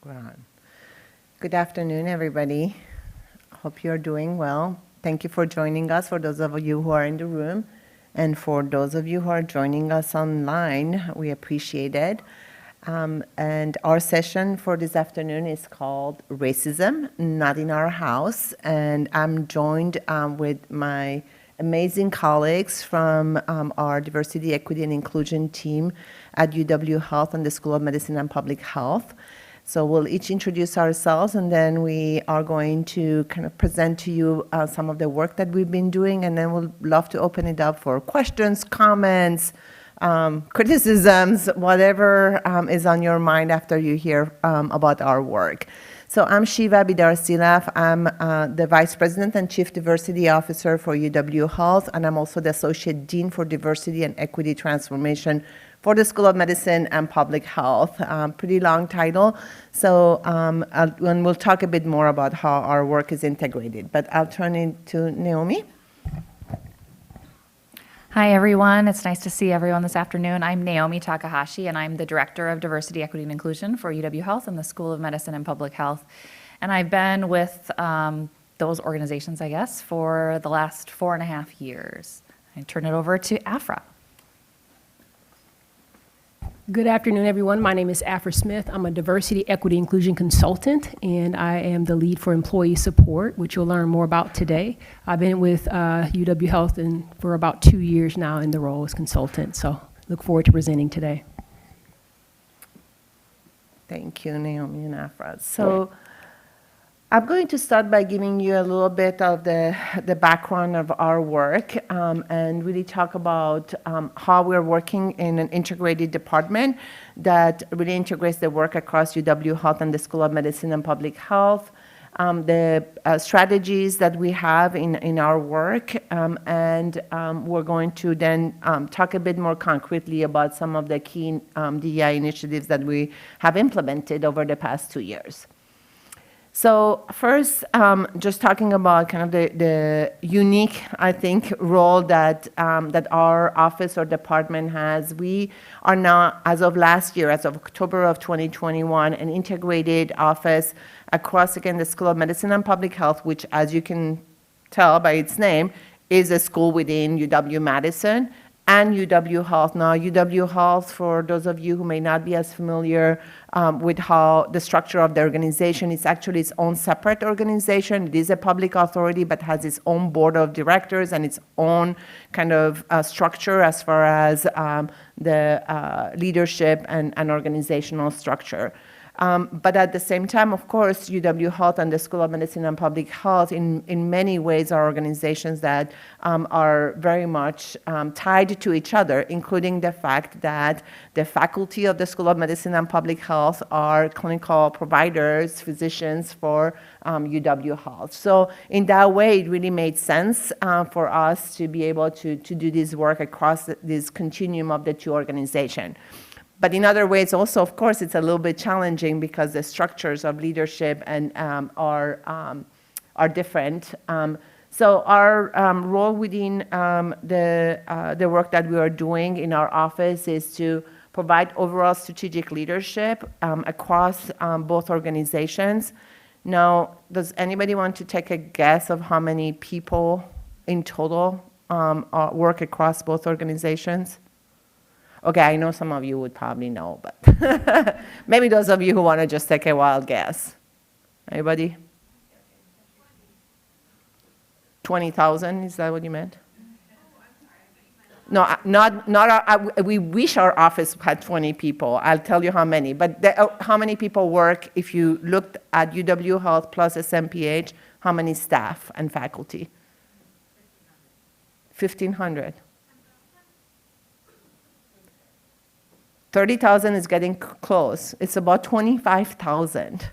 Shukran. Good afternoon, everybody. Hope you're doing well. Thank you for joining us, for those of you who are in the room, and for those of you who are joining us online. We appreciate it. And our session for this afternoon is called Racism, Not in Our House. And I'm joined with my amazing colleagues from our Diversity, Equity, and Inclusion team at UW Health and the School of Medicine and Public Health. So we'll each introduce ourselves, and then we are going to kind of present to you some of the work that we've been doing, and then we'll love to open it up for questions, comments, criticisms, whatever is on your mind after you hear about our work. So I'm Shiva Bidar-Silaf. I'm the Vice President and Chief Diversity Officer for UW Health, and I'm also the Associate Dean for Diversity and Equity Transformation for the School of Medicine and Public Health. Pretty long title. So and we'll talk a bit more about how our work is integrated. But I'll turn it to Naomi. Hi, everyone. It's nice to see everyone this afternoon. I'm Naomi Takahashi, and I'm the Director of Diversity, Equity, and Inclusion for UW Health and the School of Medicine and Public Health. And I've been with those organizations, I guess, for the last 4.5 years. I turn it over to Afra. Good afternoon, everyone. My name is Afra Smith. I'm a diversity, equity, inclusion consultant, and I am the lead for employee support, which you'll learn more about today. I've been with UW Health for about 2 years now in the role as consultant, so look forward to presenting today. Thank you, Naomi and Afra. So I'm going to start by giving you a little bit of the background of our work and really talk about how we're working in an integrated department that really integrates the work across UW Health and the School of Medicine and Public Health, the strategies that we have in our work, and we're going to then talk a bit more concretely about some of the key DEI initiatives that we have implemented over the past 2 years. So first, just talking about kind of the unique, I think, role that our office or department has. We are now, as of last year, as of October of 2021, an integrated office across, again, the School of Medicine and Public Health, which, as you can tell by its name, is a school within UW-Madison, and UW Health. Now, UW Health, for those of you who may not be as familiar with how the structure of the organization, it's actually its own separate organization. It is a public authority, but has its own board of directors and its own kind of structure as far as the leadership and organizational structure. But at the same time, of course, UW Health and the School of Medicine and Public Health in many ways are organizations that are very much tied to each other, including the fact that the faculty of the School of Medicine and Public Health are clinical providers, physicians for UW Health. So in that way, it really made sense for us to be able to do this work across this continuum of the two organizations. But in other ways also, of course, it's a little bit challenging because the structures of leadership and are different. So our role within the work that we are doing in our office is to provide overall strategic leadership across both organizations. Now, does anybody want to take a guess of how many people in total work across both organizations? Okay, I know some of you would probably know, but maybe those of you who want to just take a wild guess. Anybody? 20,000, is that what you meant? No, we wish our office had 20 people. I'll tell you how many. But how many people work, if you looked at UW Health plus SMPH, how many staff and faculty? 1,500. 30,000 is getting close. It's about 25,000.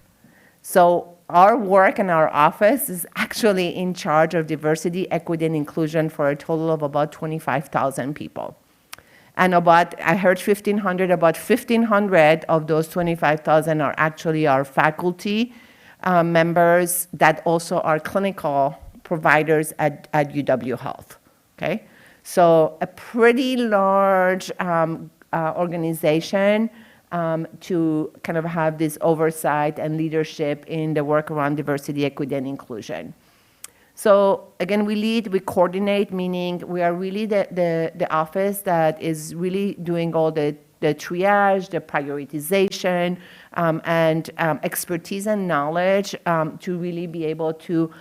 So our work in our office is actually in charge of diversity, equity, and inclusion for a total of about 25,000 people. And I heard 1,500, about 1,500 of those 25,000 are actually our faculty members that also are clinical providers at UW Health, okay? So a pretty large organization to kind of have this oversight and leadership in the work around diversity, equity, and inclusion. So again, we lead, we coordinate, meaning we are really the office that is really doing all the triage, the prioritization, and expertise and knowledge to really be able to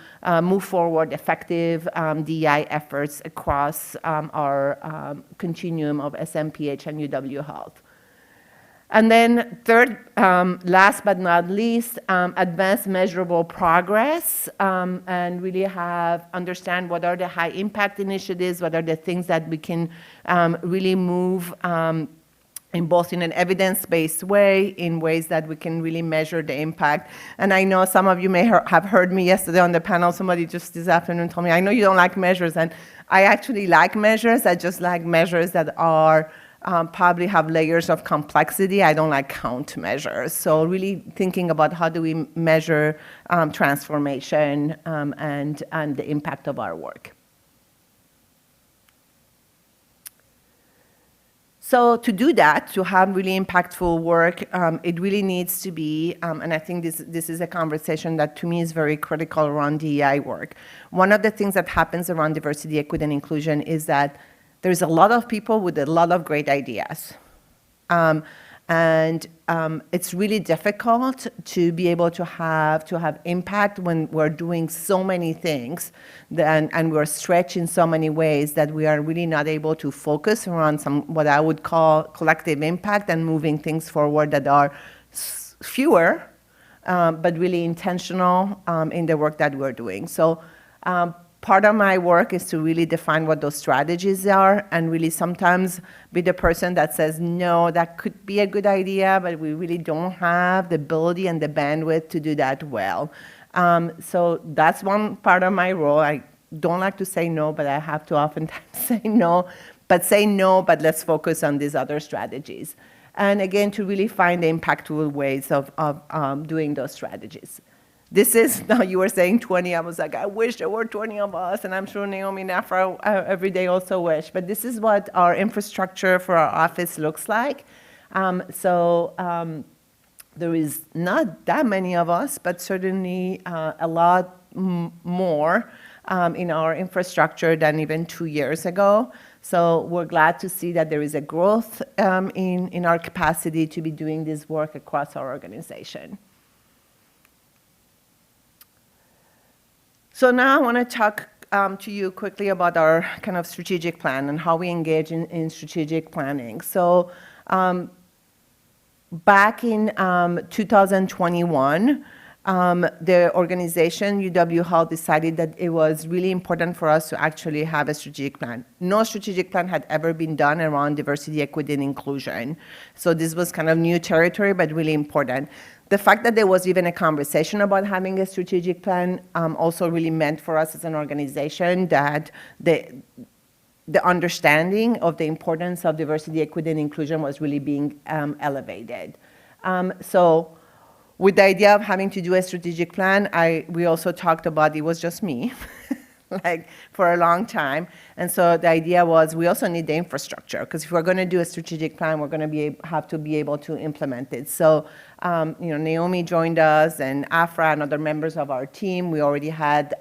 move forward effective DEI efforts across our continuum of SMPH and UW Health. And then third, last but not least, advance measurable progress and really understand what are the high impact initiatives, what are the things that we can really move in both in an evidence-based way, in ways that we can really measure the impact. And I know some of you may have heard me yesterday on the panel, somebody just this afternoon told me, I know you don't like measures, and I actually like measures. I just like measures that are probably have layers of complexity. I don't like count measures. So really thinking about how do we measure transformation and the impact of our work. So to do that, to have really impactful work, it really needs to be, and I think this is a conversation that to me is very critical around DEI work. One of the things that happens around diversity, equity, and inclusion is that there's a lot of people with a lot of great ideas. And it's really difficult to be able to have impact when we're doing so many things and we're stretched in so many ways that we are really not able to focus around what I would call collective impact and moving things forward that are fewer, but really intentional in the work that we're doing. So part of my work is to really define what those strategies are and really sometimes be the person that says, no, that could be a good idea, but we really don't have the ability and the bandwidth to do that well. So that's one part of my role. I don't like to say no, but I have to oftentimes say no, but let's focus on these other strategies. And again, to really find the impactful ways of doing those strategies. This is, now you were saying 20, I was like, I wish there were 20 of us, and I'm sure Naomi and Afra every day also wish, but this is what our infrastructure for our office looks like. There is not that many of us, but certainly a lot more in our infrastructure than even 2 years ago. So we're glad to see that there is a growth in our capacity to be doing this work across our organization. So now I want to talk to you quickly about our kind of strategic plan and how we engage in strategic planning. So back in 2021, the organization, UW Health, decided that it was really important for us to actually have a strategic plan. No strategic plan had ever been done around diversity, equity, and inclusion. So this was kind of new territory, but really important. The fact that there was even a conversation about having a strategic plan also really meant for us as an organization that the understanding of the importance of diversity, equity, and inclusion was really being elevated. So with the idea of having to do a strategic plan, we also talked about, it was just me, like for a long time. And so the idea was we also need the infrastructure, because if we're going to do a strategic plan, we're going to have to be able to implement it. So Naomi joined us, and Afra and other members of our team. We already had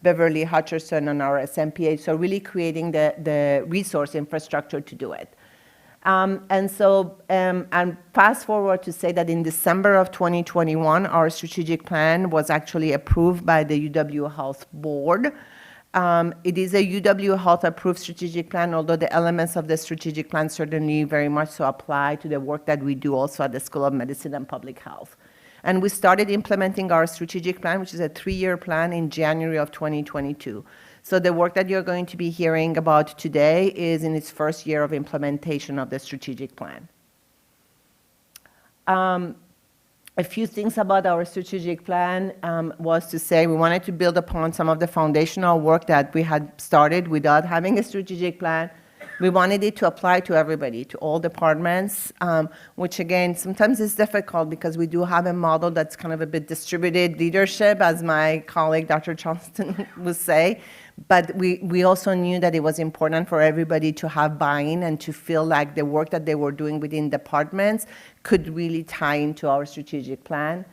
Beverly Hutcherson on our SMPH, so really creating the resource infrastructure to do it. And fast forward to say that in December of 2021, our strategic plan was actually approved by the UW Health Board. It is a UW Health approved strategic plan, although the elements of the strategic plan certainly very much so apply to the work that we do also at the School of Medicine and Public Health. And we started implementing our strategic plan, which is a 3-year plan, in January of 2022. So the work that you're going to be hearing about today is in its first year of implementation of the strategic plan. A few things about our strategic plan was to say we wanted to build upon some of the foundational work that we had started without having a strategic plan. We wanted it to apply to everybody, to all departments, which again, sometimes is difficult because we do have a model that's kind of a bit distributed leadership, as my colleague, Dr. Charleston, would say. But we also knew that it was important for everybody to have buy-in and to feel like the work that they were doing within departments could really tie into our strategic plan,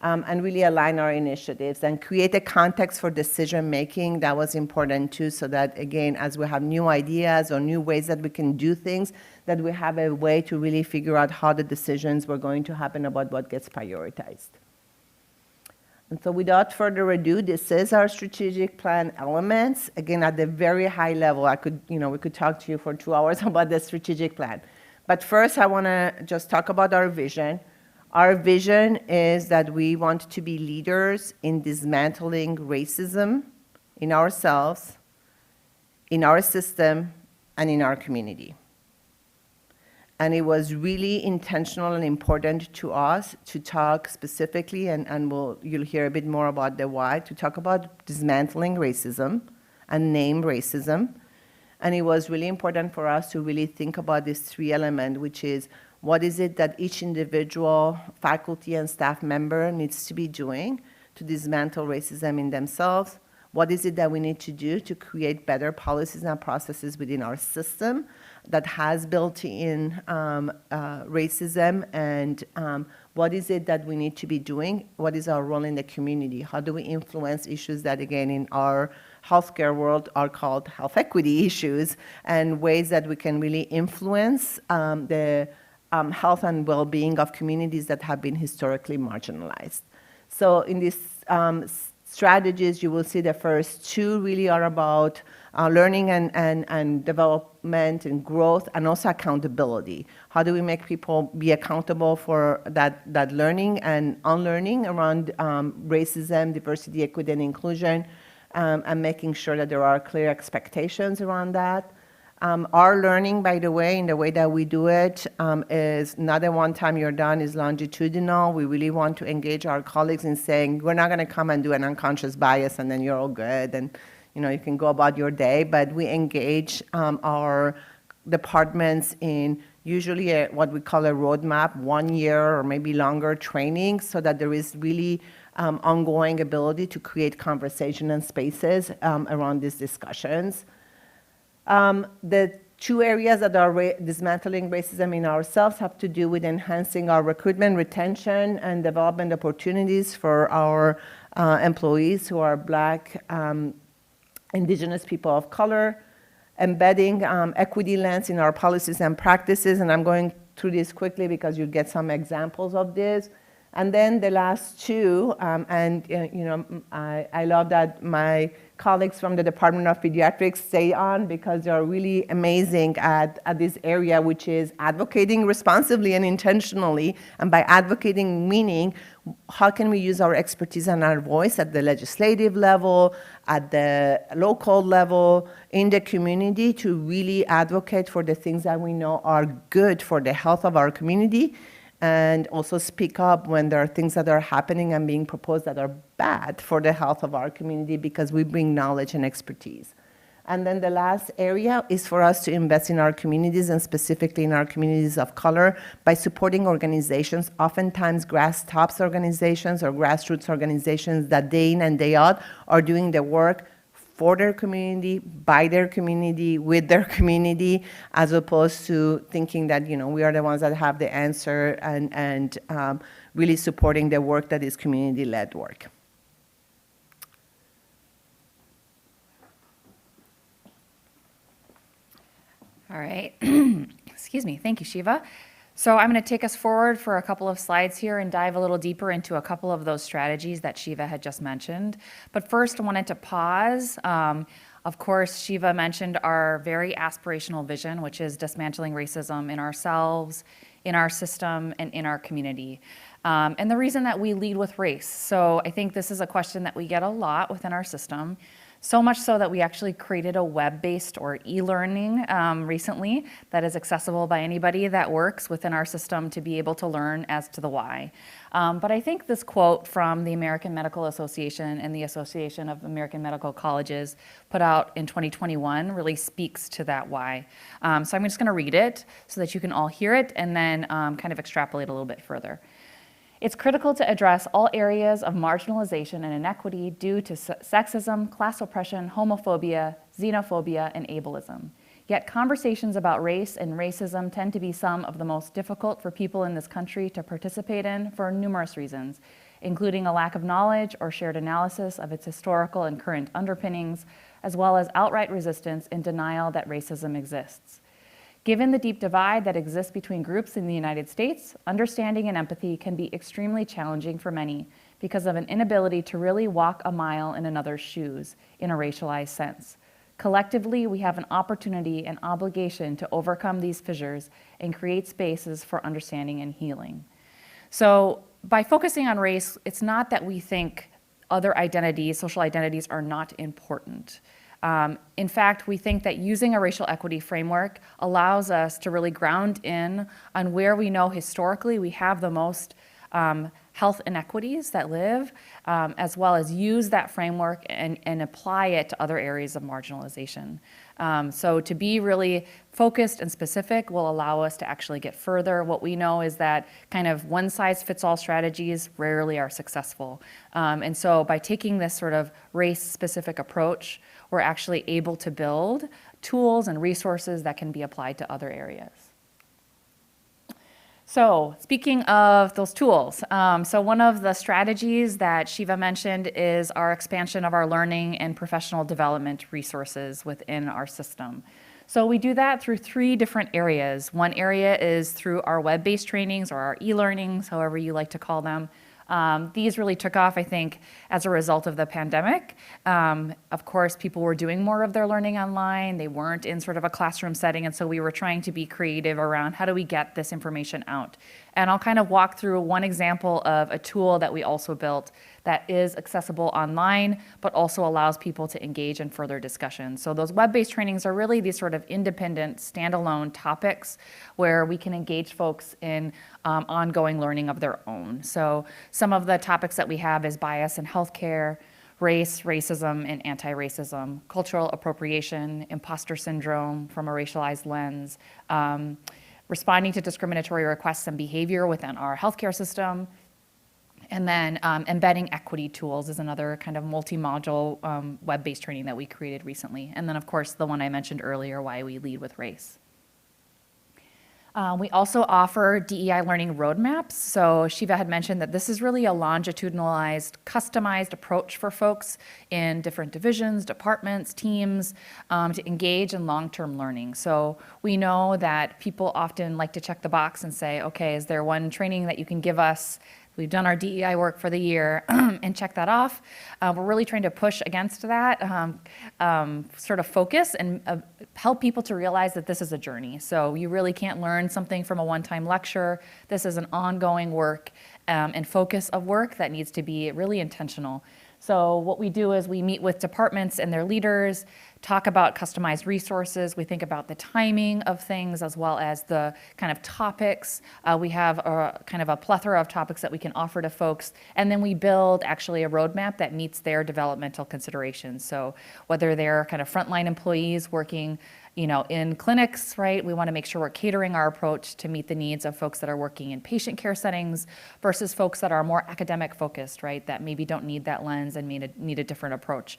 and really align our initiatives and create a context for decision-making. That was important too, so that, again, as we have new ideas or new ways that we can do things, that we have a way to really figure out how the decisions were going to happen about what gets prioritized. And so without further ado, this is our strategic plan elements. Again, at the very high level, we could talk to you for 2 hours about the strategic plan. But first, I want to just talk about our vision. Our vision is that we want to be leaders in dismantling racism in ourselves, in our system, and in our community. And it was really intentional and important to us to talk specifically, and you'll hear a bit more about the why, to talk about dismantling racism and name racism. And it was really important for us to really think about these 3 elements, which is what is it that each individual faculty and staff member needs to be doing to dismantle racism in themselves? What is it that we need to do to create better policies and processes within our system that has built-in racism, and what is it that we need to be doing? What is our role in the community? How do we influence issues that, again, in our healthcare world are called health equity issues, and ways that we can really influence the health and well-being of communities that have been historically marginalized. So in these strategies, you will see the first 2 really are about learning and development and growth, and also accountability. How do we make people be accountable for that learning and unlearning around racism, diversity, equity, and inclusion, and making sure that there are clear expectations around that. Our learning, by the way, in the way that we do it, is not a one-time you're done, is longitudinal. We really want to engage our colleagues in saying, we're not going to come and do an unconscious bias and then you're all good and you can go about your day. But we engage our departments in usually what we call a roadmap, 1 year or maybe longer training, so that there is really ongoing ability to create conversation and spaces around these discussions. The 2 areas that are dismantling racism in ourselves have to do with enhancing our recruitment, retention, and development opportunities for our employees who are Black, Indigenous people of color, embedding equity lens in our policies and practices, and I'm going through this quickly because you get some examples of this. And then the last 2, I love that my colleagues from the Department of Pediatrics stay on because they're really amazing at this area, which is advocating responsibly and intentionally. And by advocating, meaning how can we use our expertise and our voice at the legislative level, at the local level, in the community to really advocate for the things that we know are good for the health of our community, and also speak up when there are things that are happening and being proposed that are bad for the health of our community, because we bring knowledge and expertise. And then the last area is for us to invest in our communities, and specifically in our communities of color, by supporting organizations, oftentimes grass-tops organizations or grassroots organizations that day in and day out are doing the work for their community, by their community, with their community, as opposed to thinking that we are the ones that have the answer, and really supporting the work that is community-led work. All right. Excuse me. Thank you, Shiva. So I'm going to take us forward for a couple of slides here and dive a little deeper into a couple of those strategies that Shiva had just mentioned. But first, I wanted to pause. Of course, Shiva mentioned our very aspirational vision, which is dismantling racism in ourselves, in our system, and in our community. And the reason that we lead with race. So I think this is a question that we get a lot within our system. So much so that we actually created a web-based or e-learning recently that is accessible by anybody that works within our system to be able to learn as to the why. But I think this quote from the American Medical Association and the Association of American Medical Colleges put out in 2021 really speaks to that why. So I'm just going to read it so that you can all hear it and then kind of extrapolate a little bit further. It's critical to address all areas of marginalization and inequity due to sexism, class oppression, homophobia, xenophobia, and ableism. Yet conversations about race and racism tend to be some of the most difficult for people in this country to participate in for numerous reasons, including a lack of knowledge or shared analysis of its historical and current underpinnings, as well as outright resistance and denial that racism exists. Given the deep divide that exists between groups in the United States, understanding and empathy can be extremely challenging for many because of an inability to really walk a mile in another's shoes in a racialized sense. Collectively, we have an opportunity and obligation to overcome these fissures and create spaces for understanding and healing. So by focusing on race, it's not that we think other identities, social identities, are not important. In fact, we think that using a racial equity framework allows us to really ground in on where we know historically we have the most health inequities that live, as well as use that framework and apply it to other areas of marginalization. So to be really focused and specific will allow us to actually get further. What we know is that kind of one-size-fits-all strategies rarely are successful. And so by taking this sort of race-specific approach, we're actually able to build tools and resources that can be applied to other areas. So speaking of those tools, so one of the strategies that Shiva mentioned is our expansion of our learning and professional development resources within our system. So we do that through 3 different areas. One area is through our web-based trainings or our e-learnings, however you like to call them. These really took off, I think, as a result of the pandemic. Of course, people were doing more of their learning online. They weren't in sort of a classroom setting, and so we were trying to be creative around how do we get this information out. And I'll kind of walk through one example of a tool that we also built that is accessible online, but also allows people to engage in further discussion. So those web-based trainings are really these sort of independent, standalone topics where we can engage folks in ongoing learning of their own. So some of the topics that we have is bias in healthcare, race, racism, and anti-racism, cultural appropriation, imposter syndrome from a racialized lens, responding to discriminatory requests and behavior within our healthcare system, and then embedding equity tools is another kind of multi-module web-based training that we created recently. And then, of course, the one I mentioned earlier, Why We Lead with Race. We also offer DEI learning roadmaps. So Shiva had mentioned that this is really a longitudinalized, customized approach for folks in different divisions, departments, teams to engage in long-term learning. So we know that people often like to check the box and say, okay, is there one training that you can give us? We've done our DEI work for the year and check that off. We're really trying to push against that sort of focus and help people to realize that this is a journey. So you really can't learn something from a one-time lecture. This is an ongoing work and focus of work that needs to be really intentional. So what we do is we meet with departments and their leaders, talk about customized resources. We think about the timing of things as well as the kind of topics. We have a kind of a plethora of topics that we can offer to folks. And then we build actually a roadmap that meets their developmental considerations. So whether they're kind of frontline employees working in clinics, right? We want to make sure we're catering our approach to meet the needs of folks that are working in patient care settings versus folks that are more academic focused, right? That maybe don't need that lens and need a different approach.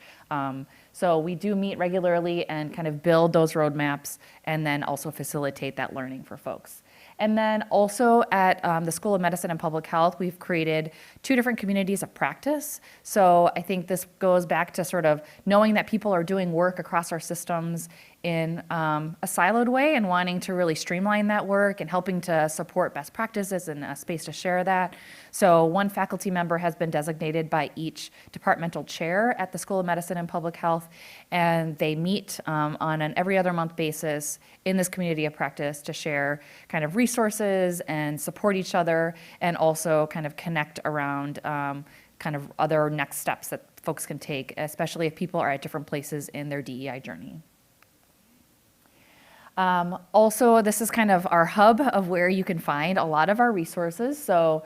So we do meet regularly and kind of build those roadmaps and then also facilitate that learning for folks. And then also at the School of Medicine and Public Health, we've created 2 different communities of practice. So I think this goes back to sort of knowing that people are doing work across our systems in a siloed way and wanting to really streamline that work and helping to support best practices and a space to share that. So one faculty member has been designated by each departmental chair at the School of Medicine and Public Health, and they meet on an every other month basis in this community of practice to share kind of resources and support each other and also kind of connect around kind of other next steps that folks can take, especially if people are at different places in their DEI journey. Also, this is kind of our hub of where you can find a lot of our resources. So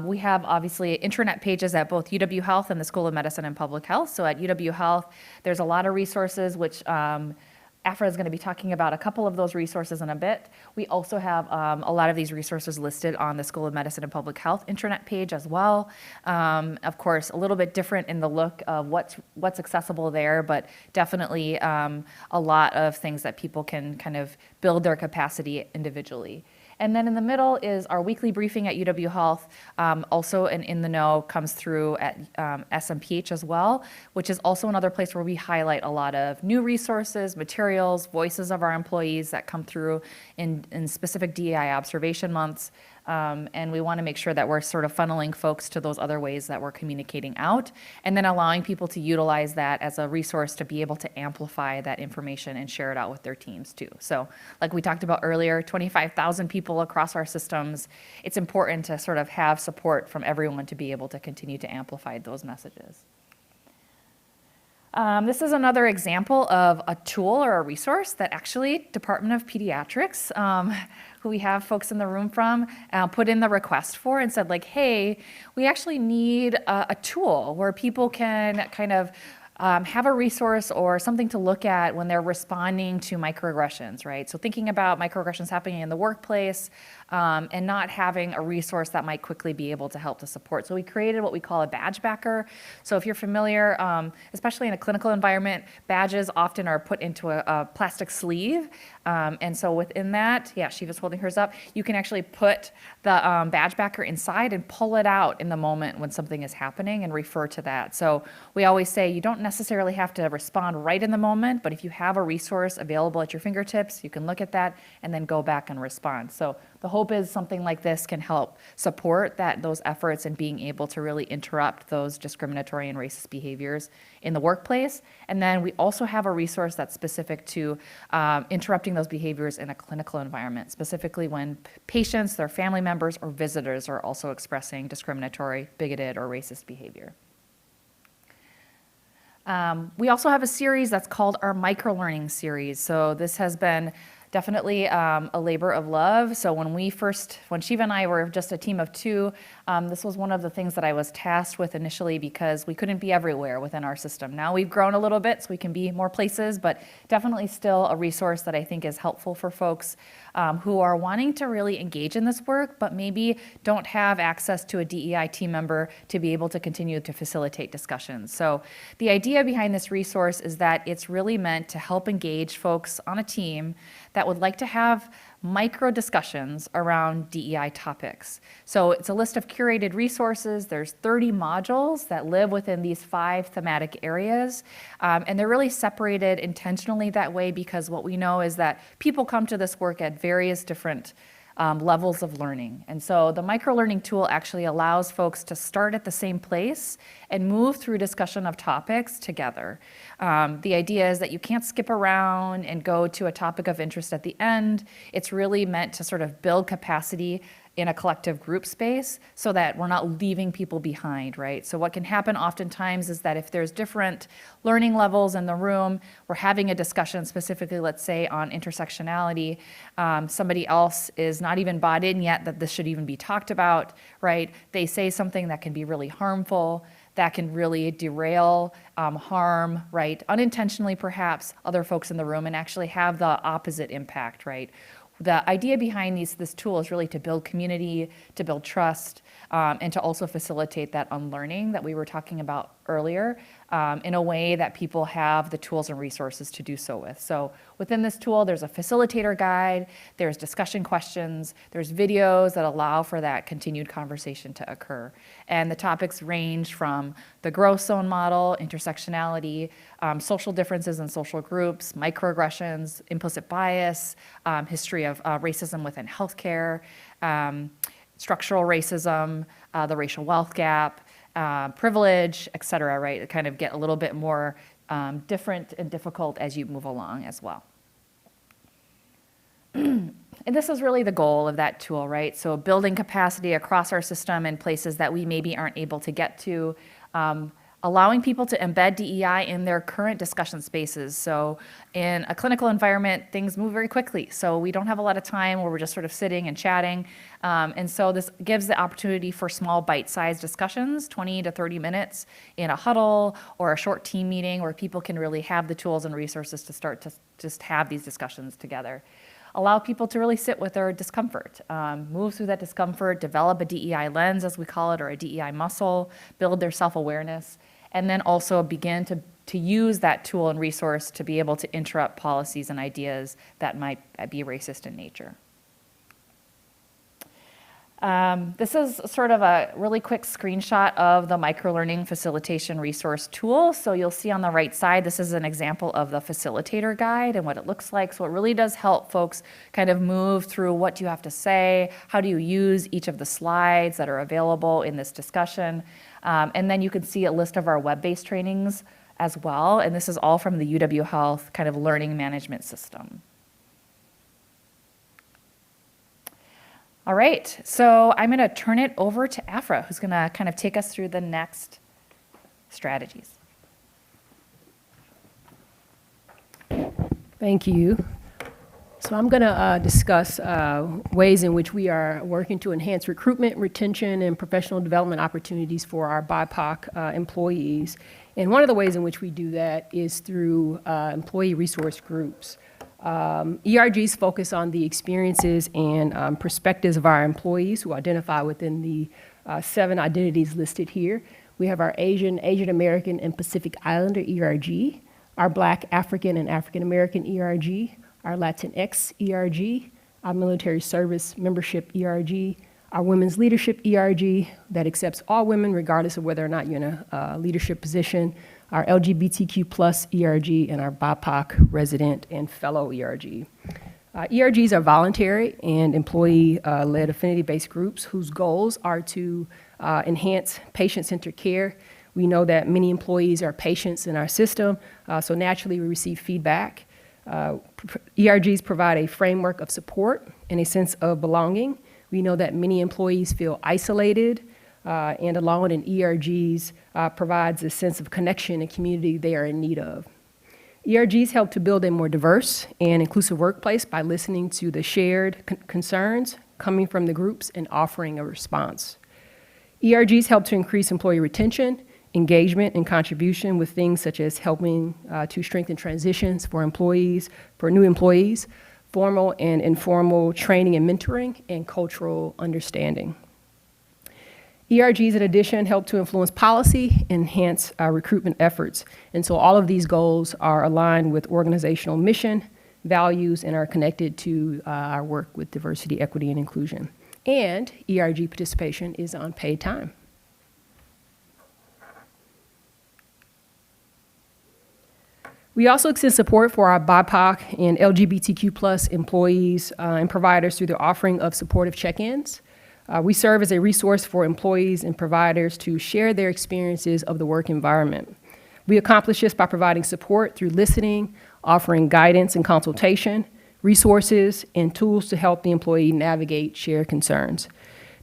we have obviously intranet pages at both UW Health and the School of Medicine and Public Health. So at UW Health, there's a lot of resources which Afra is going to be talking about a couple of those resources in a bit. We also have a lot of these resources listed on the School of Medicine and Public Health intranet page as well. Of course, a little bit different in the look of what's accessible there, but definitely a lot of things that people can kind of build their capacity individually. And then in the middle is our weekly briefing at UW Health. Also an In the Know comes through at SMPH as well, which is also another place where we highlight a lot of new resources, materials, voices of our employees that come through in specific DEI observation months. And we want to make sure that we're sort of funneling folks to those other ways that we're communicating out, and then allowing people to utilize that as a resource to be able to amplify that information and share it out with their teams too. So like we talked about earlier, 25,000 people across our systems, it's important to sort of have support from everyone to be able to continue to amplify those messages. This is another example of a tool or a resource that actually Department of Pediatrics, who we have folks in the room from, put in the request for and said like, hey, we actually need a tool where people can kind of have a resource or something to look at when they're responding to microaggressions, right? So thinking about microaggressions happening in the workplace and not having a resource that might quickly be able to help to support. So we created what we call a badge backer. So if you're familiar, especially in a clinical environment, badges often are put into a plastic sleeve. And so within that, yeah, Shiva's holding hers up, you can actually put the badge backer inside and pull it out in the moment when something is happening and refer to that. So we always say you don't necessarily have to respond right in the moment, but if you have a resource available at your fingertips, you can look at that and then go back and respond. So the hope is something like this can help support those efforts and being able to really interrupt those discriminatory and racist behaviors in the workplace. And then we also have a resource that's specific to interrupting those behaviors in a clinical environment, specifically when patients, their family members, or visitors are also expressing discriminatory, bigoted, or racist behavior. We also have a series that's called our microlearning series. So this has been definitely a labor of love. So when Shiva and I were just a team of two, this was one of the things that I was tasked with initially because we couldn't be everywhere within our system. Now we've grown a little bit, so we can be more places, but definitely still a resource that I think is helpful for folks who are wanting to really engage in this work, but maybe don't have access to a DEI team member to be able to continue to facilitate discussions. So the idea behind this resource is that it's really meant to help engage folks on a team that would like to have micro discussions around DEI topics. So it's a list of curated resources. There's 30 modules that live within these 5 thematic areas. And they're really separated intentionally that way because what we know is that people come to this work at various different levels of learning. And so the microlearning tool actually allows folks to start at the same place and move through discussion of topics together. The idea is that you can't skip around and go to a topic of interest at the end. It's really meant to sort of build capacity in a collective group space so that we're not leaving people behind, right? So what can happen oftentimes is that if there's different learning levels in the room, we're having a discussion specifically, let's say, on intersectionality. Somebody else is not even bought in yet that this should even be talked about, right? They say something that can be really harmful, that can really derail, harm, right? Unintentionally, perhaps, other folks in the room and actually have the opposite impact, right? The idea behind this tool is really to build community, to build trust, and to also facilitate that unlearning that we were talking about earlier in a way that people have the tools and resources to do so with. So within this tool, there's a facilitator guide, there's discussion questions, there's videos that allow for that continued conversation to occur. And the topics range from the growth zone model, intersectionality, social differences in social groups, microaggressions, implicit bias, history of racism within healthcare, structural racism, the racial wealth gap, privilege, et cetera, right? It kind of get a little bit more different and difficult as you move along as well. And this is really the goal of that tool, right? So building capacity across our system in places that we maybe aren't able to get to. allowing people to embed DEI in their current discussion spaces. So in a clinical environment, things move very quickly. So we don't have a lot of time where we're just sort of sitting and chatting. And so this gives the opportunity for small bite-sized discussions, 20 to 30 minutes in a huddle or a short team meeting where people can really have the tools and resources to start to just have these discussions together. Allow people to really sit with their discomfort, move through that discomfort, develop a DEI lens, as we call it, or a DEI muscle, build their self-awareness, and then also begin to use that tool and resource to be able to interrupt policies and ideas that might be racist in nature. This is sort of a really quick screenshot of the microlearning facilitation resource tool. So you'll see on the right side, this is an example of the facilitator guide and what it looks like. So it really does help folks kind of move through what do you have to say, how do you use each of the slides that are available in this discussion. And then you can see a list of our web-based trainings as well. And this is all from the UW Health kind of learning management system. All right, so I'm going to turn it over to Afra, who's going to kind of take us through the next strategies. Thank you. So I'm going to discuss ways in which we are working to enhance recruitment, retention, and professional development opportunities for our BIPOC employees. And one of the ways in which we do that is through employee resource groups. ERGs focus on the experiences and perspectives of our employees who identify within the 7 identities listed here. We have our Asian, Asian American, and Pacific Islander ERG, our Black, African, and African American ERG, our Latinx ERG, our military service membership ERG, our women's leadership ERG that accepts all women regardless of whether or not you're in a leadership position, our LGBTQ plus ERG, and our BIPOC resident and fellow ERG. ERGs are voluntary and employee-led affinity-based groups whose goals are to enhance patient-centered care. We know that many employees are patients in our system, so naturally we receive feedback. ERGs provide a framework of support and a sense of belonging. We know that many employees feel isolated and alone, and ERGs provides a sense of connection and community they are in need of. ERGs help to build a more diverse and inclusive workplace by listening to the shared concerns coming from the groups and offering a response. ERGs help to increase employee retention, engagement, and contribution with things such as helping to strengthen transitions for employees, for new employees, formal and informal training and mentoring, and cultural understanding. ERGs, in addition, help to influence policy, enhance recruitment efforts. And so all of these goals are aligned with organizational mission, values, and are connected to our work with diversity, equity, and inclusion. And ERG participation is on paid time. We also extend support for our BIPOC and LGBTQ plus employees and providers through the offering of supportive check-ins. We serve as a resource for employees and providers to share their experiences of the work environment. We accomplish this by providing support through listening, offering guidance and consultation, resources, and tools to help the employee navigate shared concerns.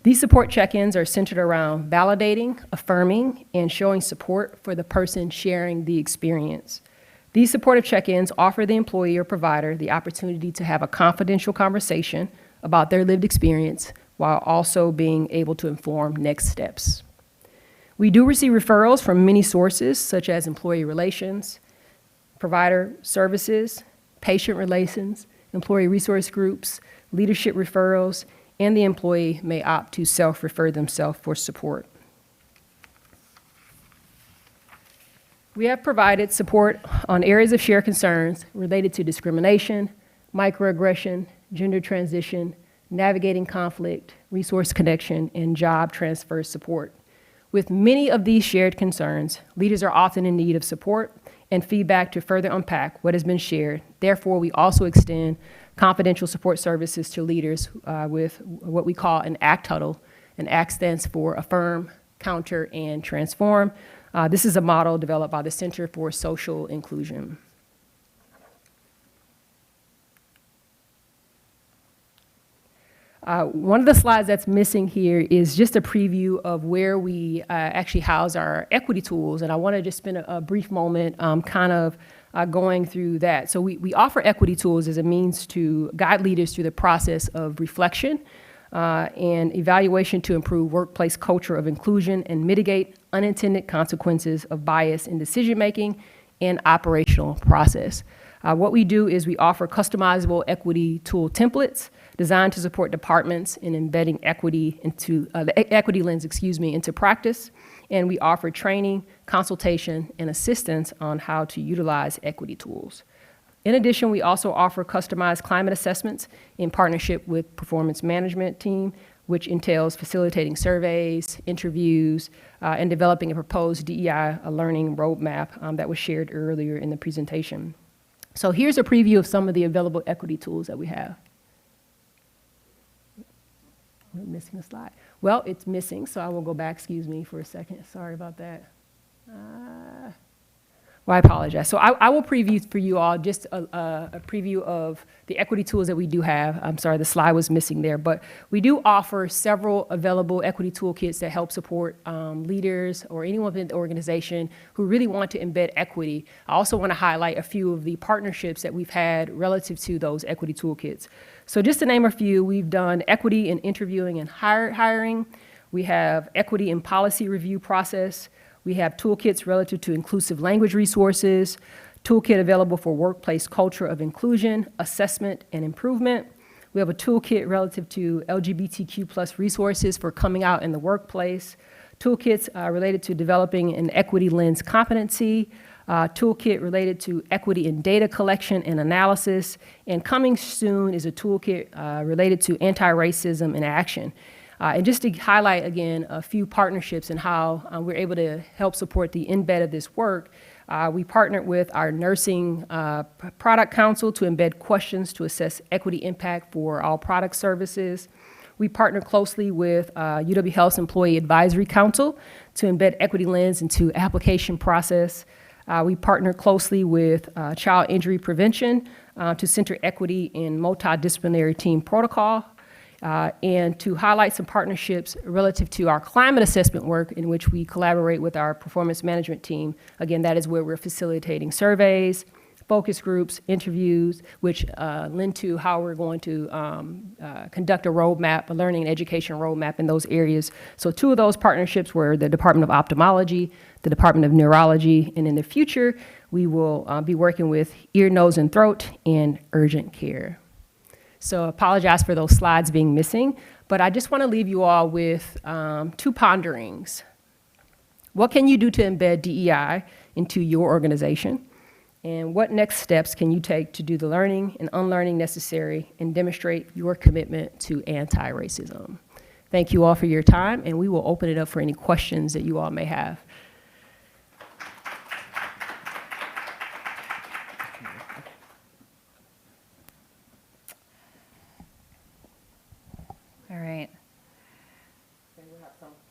These support check-ins are centered around validating, affirming, and showing support for the person sharing the experience. These supportive check-ins offer the employee or provider the opportunity to have a confidential conversation about their lived experience while also being able to inform next steps. We do receive referrals from many sources, such as employee relations, provider services, patient relations, employee resource groups, leadership referrals, and the employee may opt to self-refer themselves for support. We have provided support on areas of shared concerns related to discrimination, microaggression, gender transition, navigating conflict, resource connection, and job transfer support. With many of these shared concerns, leaders are often in need of support and feedback to further unpack what has been shared. Therefore, we also extend confidential support services to leaders with what we call an ACT huddle. An ACT stands for Affirm, Counter, and Transform. This is a model developed by the Center for Social Inclusion. One of the slides that's missing here is just a preview of where we actually house our equity tools, and I want to just spend a brief moment going through that. So we offer equity tools as a means to guide leaders through the process of reflection and evaluation to improve workplace culture of inclusion and mitigate unintended consequences of bias in decision-making and operational process. What we do is we offer customizable equity tool templates designed to support departments in embedding equity into the equity lens, into practice. And we offer training, consultation, and assistance on how to utilize equity tools. In addition, we also offer customized climate assessments in partnership with performance management team, which entails facilitating surveys, interviews, and developing a proposed DEI learning roadmap that was shared earlier in the presentation. So here's a preview of some of the available equity tools that we have. We're missing a slide. Well, it's missing, so I will go back, excuse me, for a second. Sorry about that. Well, I apologize. So I will preview for you all just a preview of the equity tools that we do have. I'm sorry, the slide was missing there, but we do offer several available equity toolkits that help support leaders or anyone within the organization who really want to embed equity. I also want to highlight a few of the partnerships that we've had relative to those equity toolkits. So just to name a few, we've done equity in interviewing and hiring. We have equity in policy review process. We have toolkits relative to inclusive language resources, toolkit available for workplace culture of inclusion, assessment, and improvement. We have a toolkit relative to LGBTQ+ resources for coming out in the workplace, toolkits related to developing an equity lens competency, toolkit related to equity in data collection and analysis, and coming soon is a toolkit related to anti-racism in action. And just to highlight again a few partnerships and how we're able to help support the embed of this work, we partnered with our nursing product council to embed questions to assess equity impact for all product services. We partnered closely with UW Health's Employee Advisory Council to embed equity lens into application process. We partnered closely with Child Injury Prevention to center equity in multidisciplinary team protocol. And to highlight some partnerships relative to our climate assessment work in which we collaborate with our performance management team. Again, that is where we're facilitating surveys, focus groups, interviews, which lend to how we're going to conduct a roadmap, a learning and education roadmap in those areas. So two of those partnerships were the Department of Ophthalmology, the Department of Neurology, and in the future, we will be working with ear, nose, and throat and urgent care. So I apologize for those slides being missing, but I just want to leave you all with two ponderings. What can you do to embed DEI into your organization? And what next steps can you take to do the learning and unlearning necessary and demonstrate your commitment to anti-racism? Thank you all for your time, and we will open it up for any questions that you all may have. All right.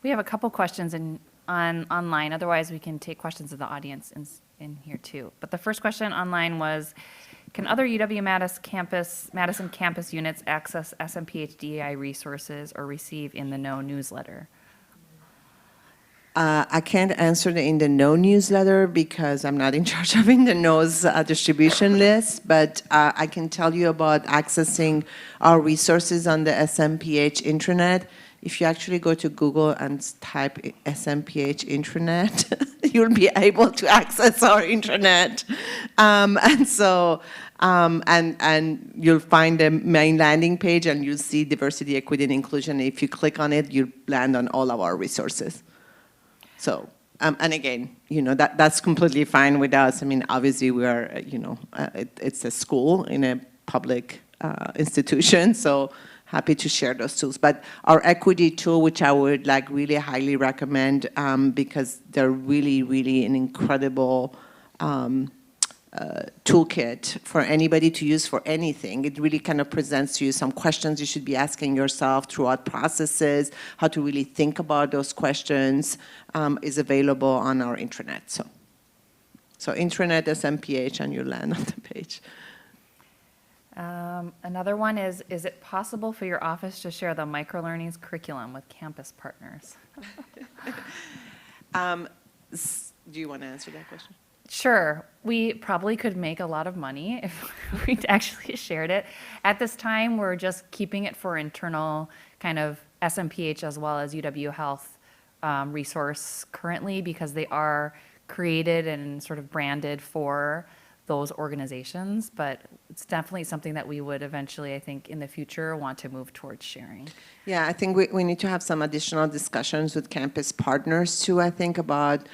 We have a couple questions online. Otherwise, we can take questions of the audience in here too. But the first question online was, can other UW-Madison campus units access SMPH DEI resources or receive in the Know newsletter? I can't answer in the Know newsletter because I'm not in charge of in the Know's distribution list, but I can tell you about accessing our resources on the SMPH intranet. If you actually go to Google and type SMPH intranet, you'll be able to access our intranet. And you'll find the main landing page and you'll see diversity, equity, and inclusion. If you click on it, you'll land on all of our resources. So, and again, that's completely fine with us. I mean, obviously we are, it's a school in a public institution, so happy to share those tools. But our equity tool, which I would really highly recommend because they're really, really an incredible toolkit for anybody to use for anything. It really kind of presents to you some questions you should be asking yourself throughout processes, how to really think about those questions is available on our intranet. So intranet SMPH and you land on the page. Another one is it possible for your office to share the microlearnings curriculum with campus partners? Do you want to answer that question? Sure. We probably could make a lot of money if we actually shared it. At this time, we're just keeping it for internal kind of SMPH as well as UW Health resource currently because they are created and sort of branded for those organizations. But it's definitely something that we would eventually, I think, in the future want to move towards sharing. Yeah, I think we need to have some additional discussions with campus partners too, I think, about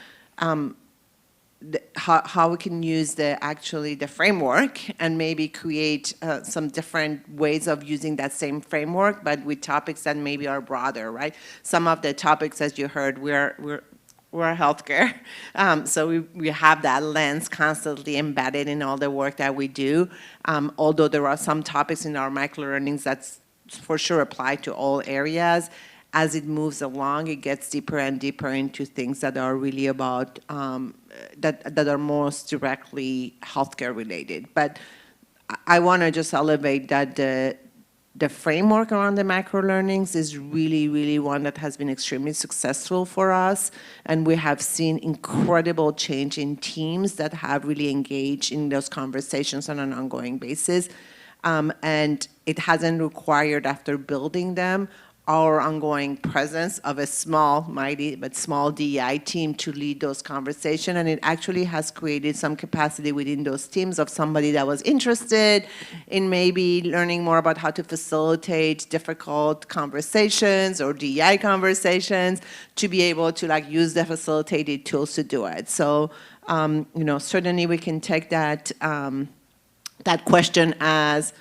how we can use the framework and maybe create some different ways of using that same framework, but with topics that maybe are broader, right? Some of the topics, as you heard, we're healthcare, so we have that lens constantly embedded in all the work that we do. Although there are some topics in our microlearnings that's for sure apply to all areas. As it moves along, it gets deeper and deeper into things that are really about that are most directly healthcare related. But I want to just elevate that the framework around the microlearnings is really, really one that has been extremely successful for us, and we have seen incredible change in teams that have really engaged in those conversations on an ongoing basis, and it hasn't required, after building them, our ongoing presence of a small, mighty, but small DEI team to lead those conversations. And it actually has created some capacity within those teams of somebody that was interested in maybe learning more about how to facilitate difficult conversations or DEI conversations to be able to use the facilitated tools to do it. So, certainly we can take that, that question as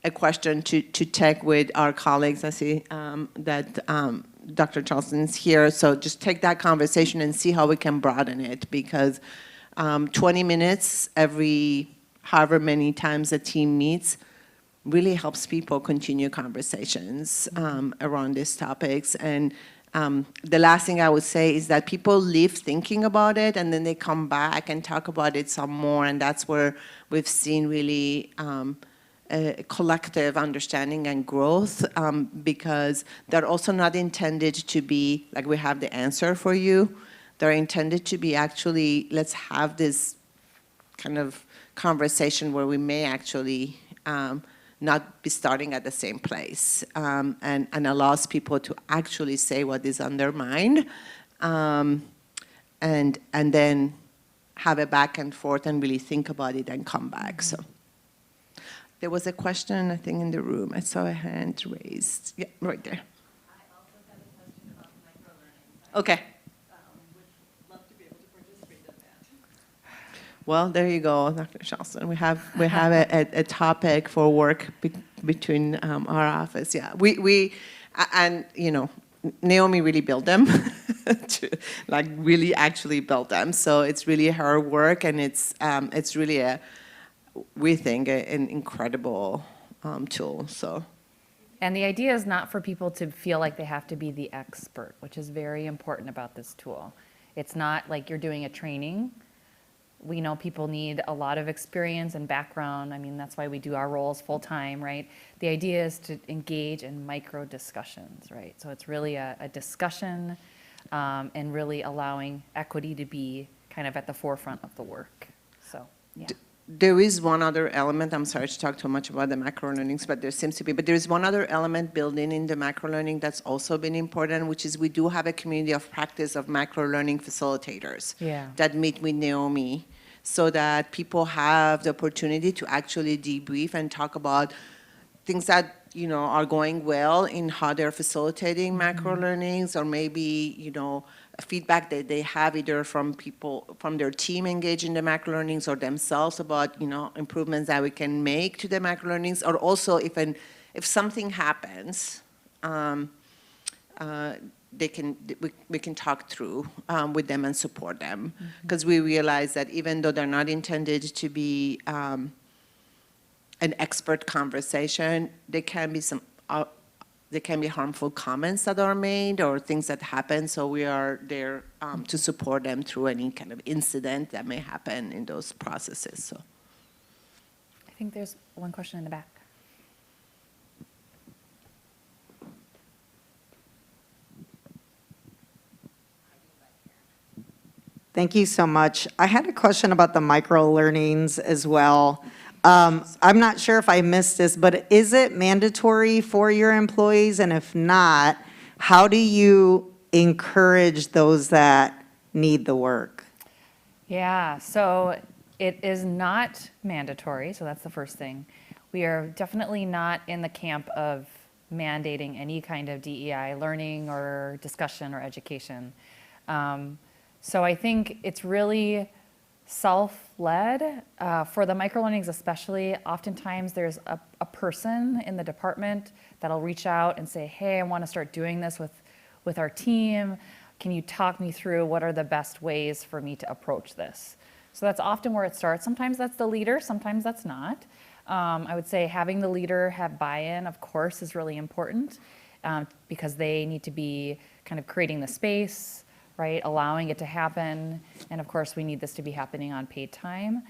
a question to check with our colleagues. I see that Dr. Charleston's here, so just take that conversation and see how we can broaden it, because 20 minutes every however many times a team meets really helps people continue conversations around these topics. And the last thing I would say is that people leave thinking about it and then they come back and talk about it some more, and that's where we've seen really collective understanding and growth, because they're also not intended to be like we have the answer for you. They're intended to be actually, let's have this kind of conversation where we may actually not be starting at the same place, and allows people to actually say what is on their mind, and then have a back and forth and really think about it and come back. So. There was a question, I think, in the room. I saw a hand raised. Yeah, right there. I also have a question about microlearning. Okay. Would love to be able to participate in that. Well, there you go, Dr. Charleston. We have a topic for work between our office. Yeah, we and Naomi really built them, to really actually built them. So it's really her work, and it's really we think an incredible tool. So, And the idea is not for people to feel like they have to be the expert, which is very important about this tool. It's not like you're doing a training. We know people need a lot of experience and background. I mean, that's why we do our roles full time, right? The idea is to engage in micro discussions, right? So it's really a discussion and really allowing equity to be kind of at the forefront of the work. So, yeah. There is one other element. I'm sorry to talk too much about the microlearnings, but there seems to be. But there is one other element built in the microlearning that's also been important, which is we do have a community of practice of microlearning facilitators that meet with Naomi, so that people have the opportunity to actually debrief and talk about things that are going well in how they're facilitating microlearnings, or maybe feedback that they have either from people from their team engaged in the microlearnings or themselves about improvements that we can make to the microlearnings, or also if something happens, we can talk through with them and support them, because we realize that even though they're not intended to be an expert conversation, there can be harmful comments that are made or things that happen, so we are there to support them through any kind of incident that may happen in those processes. So, I think there's one question in the back. Thank you so much. I had a question about the micro learnings as well. I'm not sure if I missed this, but is it mandatory for your employees? And if not, how do you encourage those that need the work? Yeah, so it is not mandatory, so that's the first thing. We are definitely not in the camp of mandating any kind of DEI learning or discussion or education. So I think it's really self-led. For the microlearnings especially, oftentimes there's a person in the department that'll reach out and say, hey, I want to start doing this with our team. Can you talk me through what are the best ways for me to approach this? So that's often where it starts. Sometimes that's the leader, sometimes that's not. I would say having the leader have buy-in, of course, is really important because they need to be kind of creating the space, right, allowing it to happen. And of course, we need this to be happening on paid time.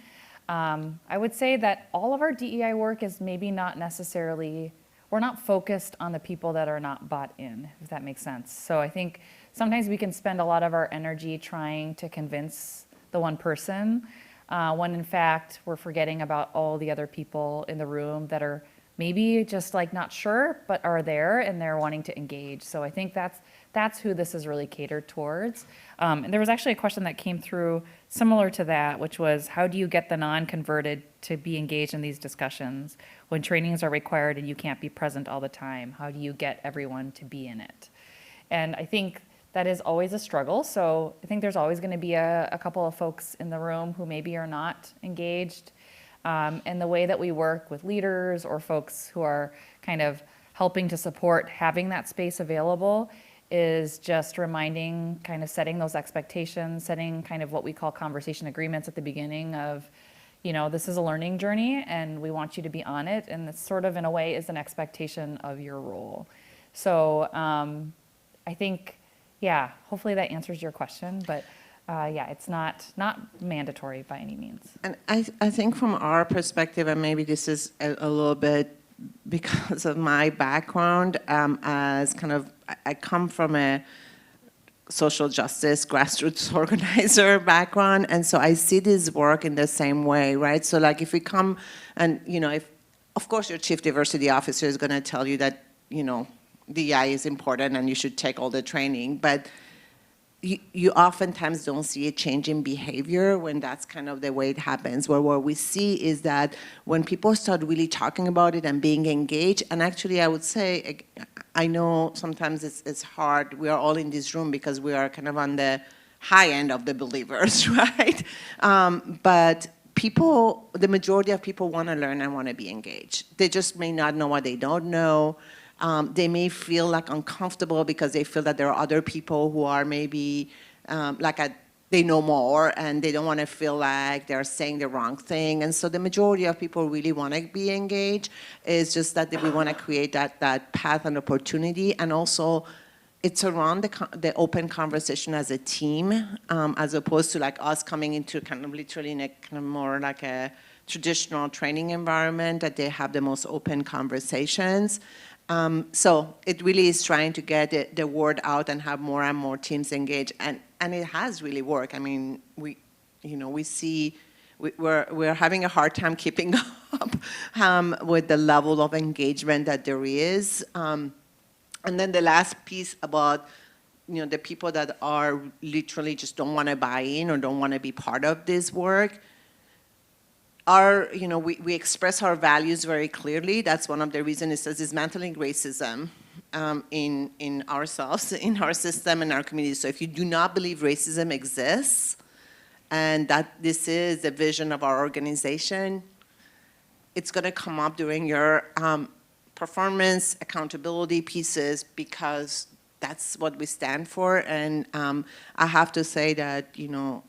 I would say that all of our DEI work is maybe not necessarily, we're not focused on the people that are not bought in, if that makes sense. So I think sometimes we can spend a lot of our energy trying to convince the one person, when in fact we're forgetting about all the other people in the room that are maybe just like not sure, but are there and they're wanting to engage. So I think that's who this is really catered towards. And there was actually a question that came through similar to that, which was how do you get the non-converted to be engaged in these discussions when trainings are required and you can't be present all the time? How do you get everyone to be in it? And I think that is always a struggle. So I think there's always going to be a couple of folks in the room who maybe are not engaged. And the way that we work with leaders or folks who are kind of helping to support having that space available is just reminding, kind of setting those expectations, setting kind of what we call conversation agreements at the beginning of, you know, this is a learning journey and we want you to be on it. And it's sort of in a way is an expectation of your role. So I think, yeah, hopefully that answers your question, but yeah, it's not mandatory by any means. And I think from our perspective, and maybe this is a little bit because of my background, as kind of, I come from a social justice grassroots organizer background, and so I see this work in the same way, right? So like if we come and, you know, if, of course your chief diversity officer is gonna tell you that, you know, DEI is important and you should take all the training, but you oftentimes don't see a change in behavior when that's kind of the way it happens. Where what we see is that when people start really talking about it and being engaged, and actually I would say, I know sometimes it's hard, we are all in this room because we are kind of on the high end of the believers, right? But people, the majority of people want to learn and want to be engaged. They just may not know what they don't know. They may feel like uncomfortable because they feel that there are other people who are maybe they know more and they don't want to feel like they're saying the wrong thing. And so the majority of people really want to be engaged. It's just that we want to create that path and opportunity. And also it's around the open conversation as a team, as opposed to like us coming into kind of literally in a kind of more like a traditional training environment that they have the most open conversations. So it really is trying to get the word out and have more and more teams engaged, and it has really worked. I mean, we're having a hard time keeping up with the level of engagement that there is. And then the last piece about, you know, the people that are literally just don't want to buy in or don't want to be part of this work. We express our values very clearly. That's one of the reasons it says dismantling racism in ourselves, in our system, in our community. So if you do not believe racism exists and that this is the vision of our organization, it's going to come up during your performance accountability pieces because that's what we stand for. And I have to say that, you know,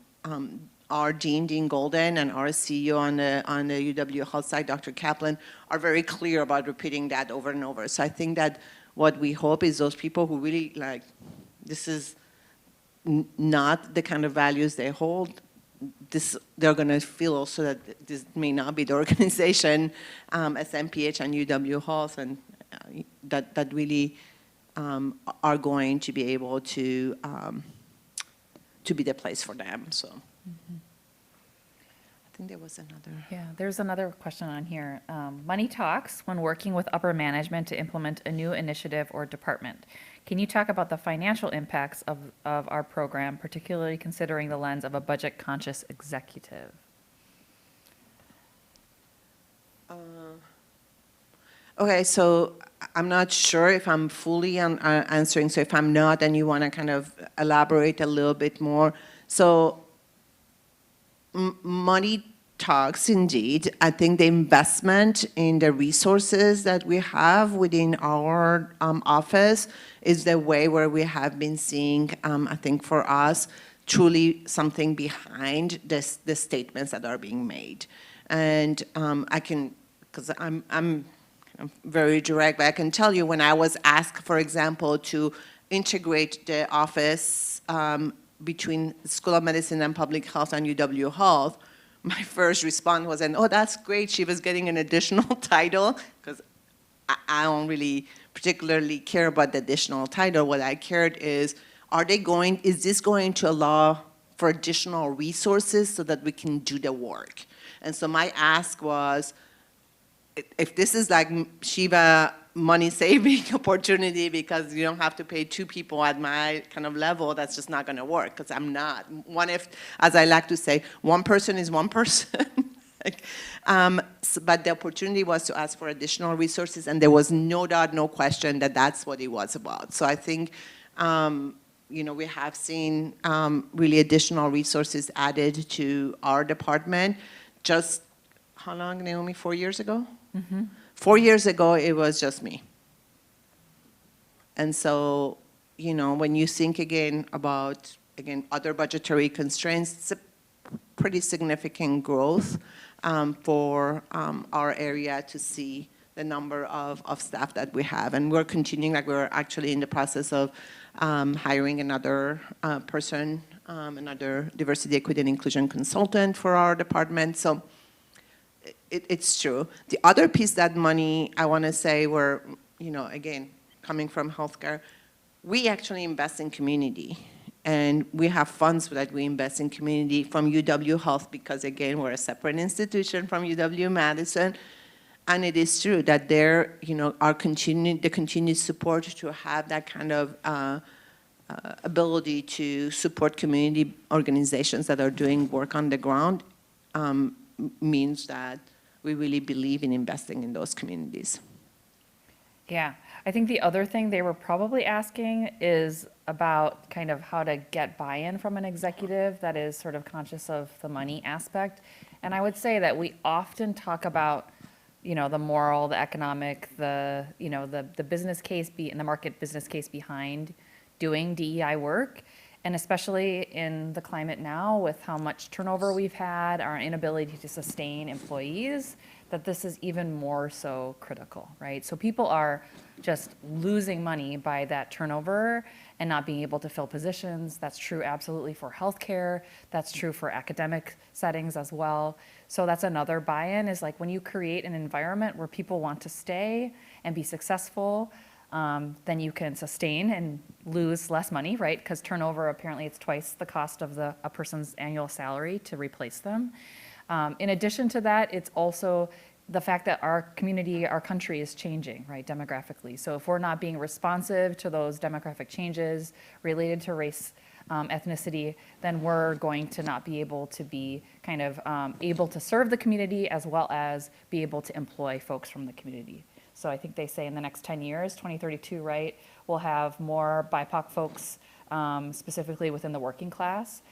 our Dean Golden, and our CEO on the UW Health side, Dr. Kaplan, are very clear about repeating that over and over. So I think that what we hope is those people who really like, this is not the kind of values they hold, they're going to feel also that this may not be the organization as MPH and UW Health, and that really are going to be able to to be the place for them, so. I think there was another. Yeah, there's another question on here. Money talks when working with upper management to implement a new initiative or department. Can you talk about the financial impacts of our program, particularly considering the lens of a budget-conscious executive? Okay, so I'm not sure if I'm fully answering, so if I'm not and you want to kind of elaborate a little bit more. So money talks indeed. I think the investment in the resources that we have within our office is the way where we have been seeing, I think for us, truly something behind the statements that are being made. And I can, because I'm very direct, but I can tell you when I was asked, for example, to integrate the office between School of Medicine and Public Health and UW Health, my first response was, oh, that's great, she was getting an additional title, because I don't really particularly care about the additional title. What I cared is this going to allow for additional resources so that we can do the work? And so my ask was, if this is like Shiva money-saving opportunity because you don't have to pay two people at my kind of level, that's just not going to work, because I'm not. As I like to say, one person is one person. But the opportunity was to ask for additional resources, and there was no doubt, no question that that's what it was about. So I think, we have seen really additional resources added to our department. Just how long, Naomi? 4 years ago? Mm-hmm. 4 years ago, it was just me. And so, when you think about other budgetary constraints, it's a pretty significant growth for our area to see the number of staff that we have. And we're continuing, we're actually in the process of hiring another person, another diversity, equity, and inclusion consultant for our department. So it's true. The other piece that money, I want to say, we're, again, coming from healthcare, we actually invest in community. And we have funds that we invest in community from UW Health because, again, we're a separate institution from UW-Madison. And it is true that there, the continued support to have that kind of ability to support community organizations that are doing work on the ground means that we really believe in investing in those communities. Yeah, I think the other thing they were probably asking is about kind of how to get buy-in from an executive that is sort of conscious of the money aspect. And I would say that we often talk about, the moral, the economic, the business case and the market business case behind doing DEI work. And especially in the climate now with how much turnover we've had, our inability to sustain employees, that this is even more so critical, right? So people are just losing money by that turnover and not being able to fill positions. That's true absolutely for healthcare. That's true for academic settings as well. So that's another buy-in, is like when you create an environment where people want to stay and be successful, then you can sustain and lose less money, right? Because turnover, apparently it's twice the cost of a person's annual salary to replace them. In addition to that, it's also the fact that our community, our country is changing, right, demographically. So if we're not being responsive to those demographic changes related to race, ethnicity, then we're going to not be able to be kind of able to serve the community as well as be able to employ folks from the community. So I think they say in the next 10 years, 2032, right, we'll have more BIPOC folks specifically within the working class.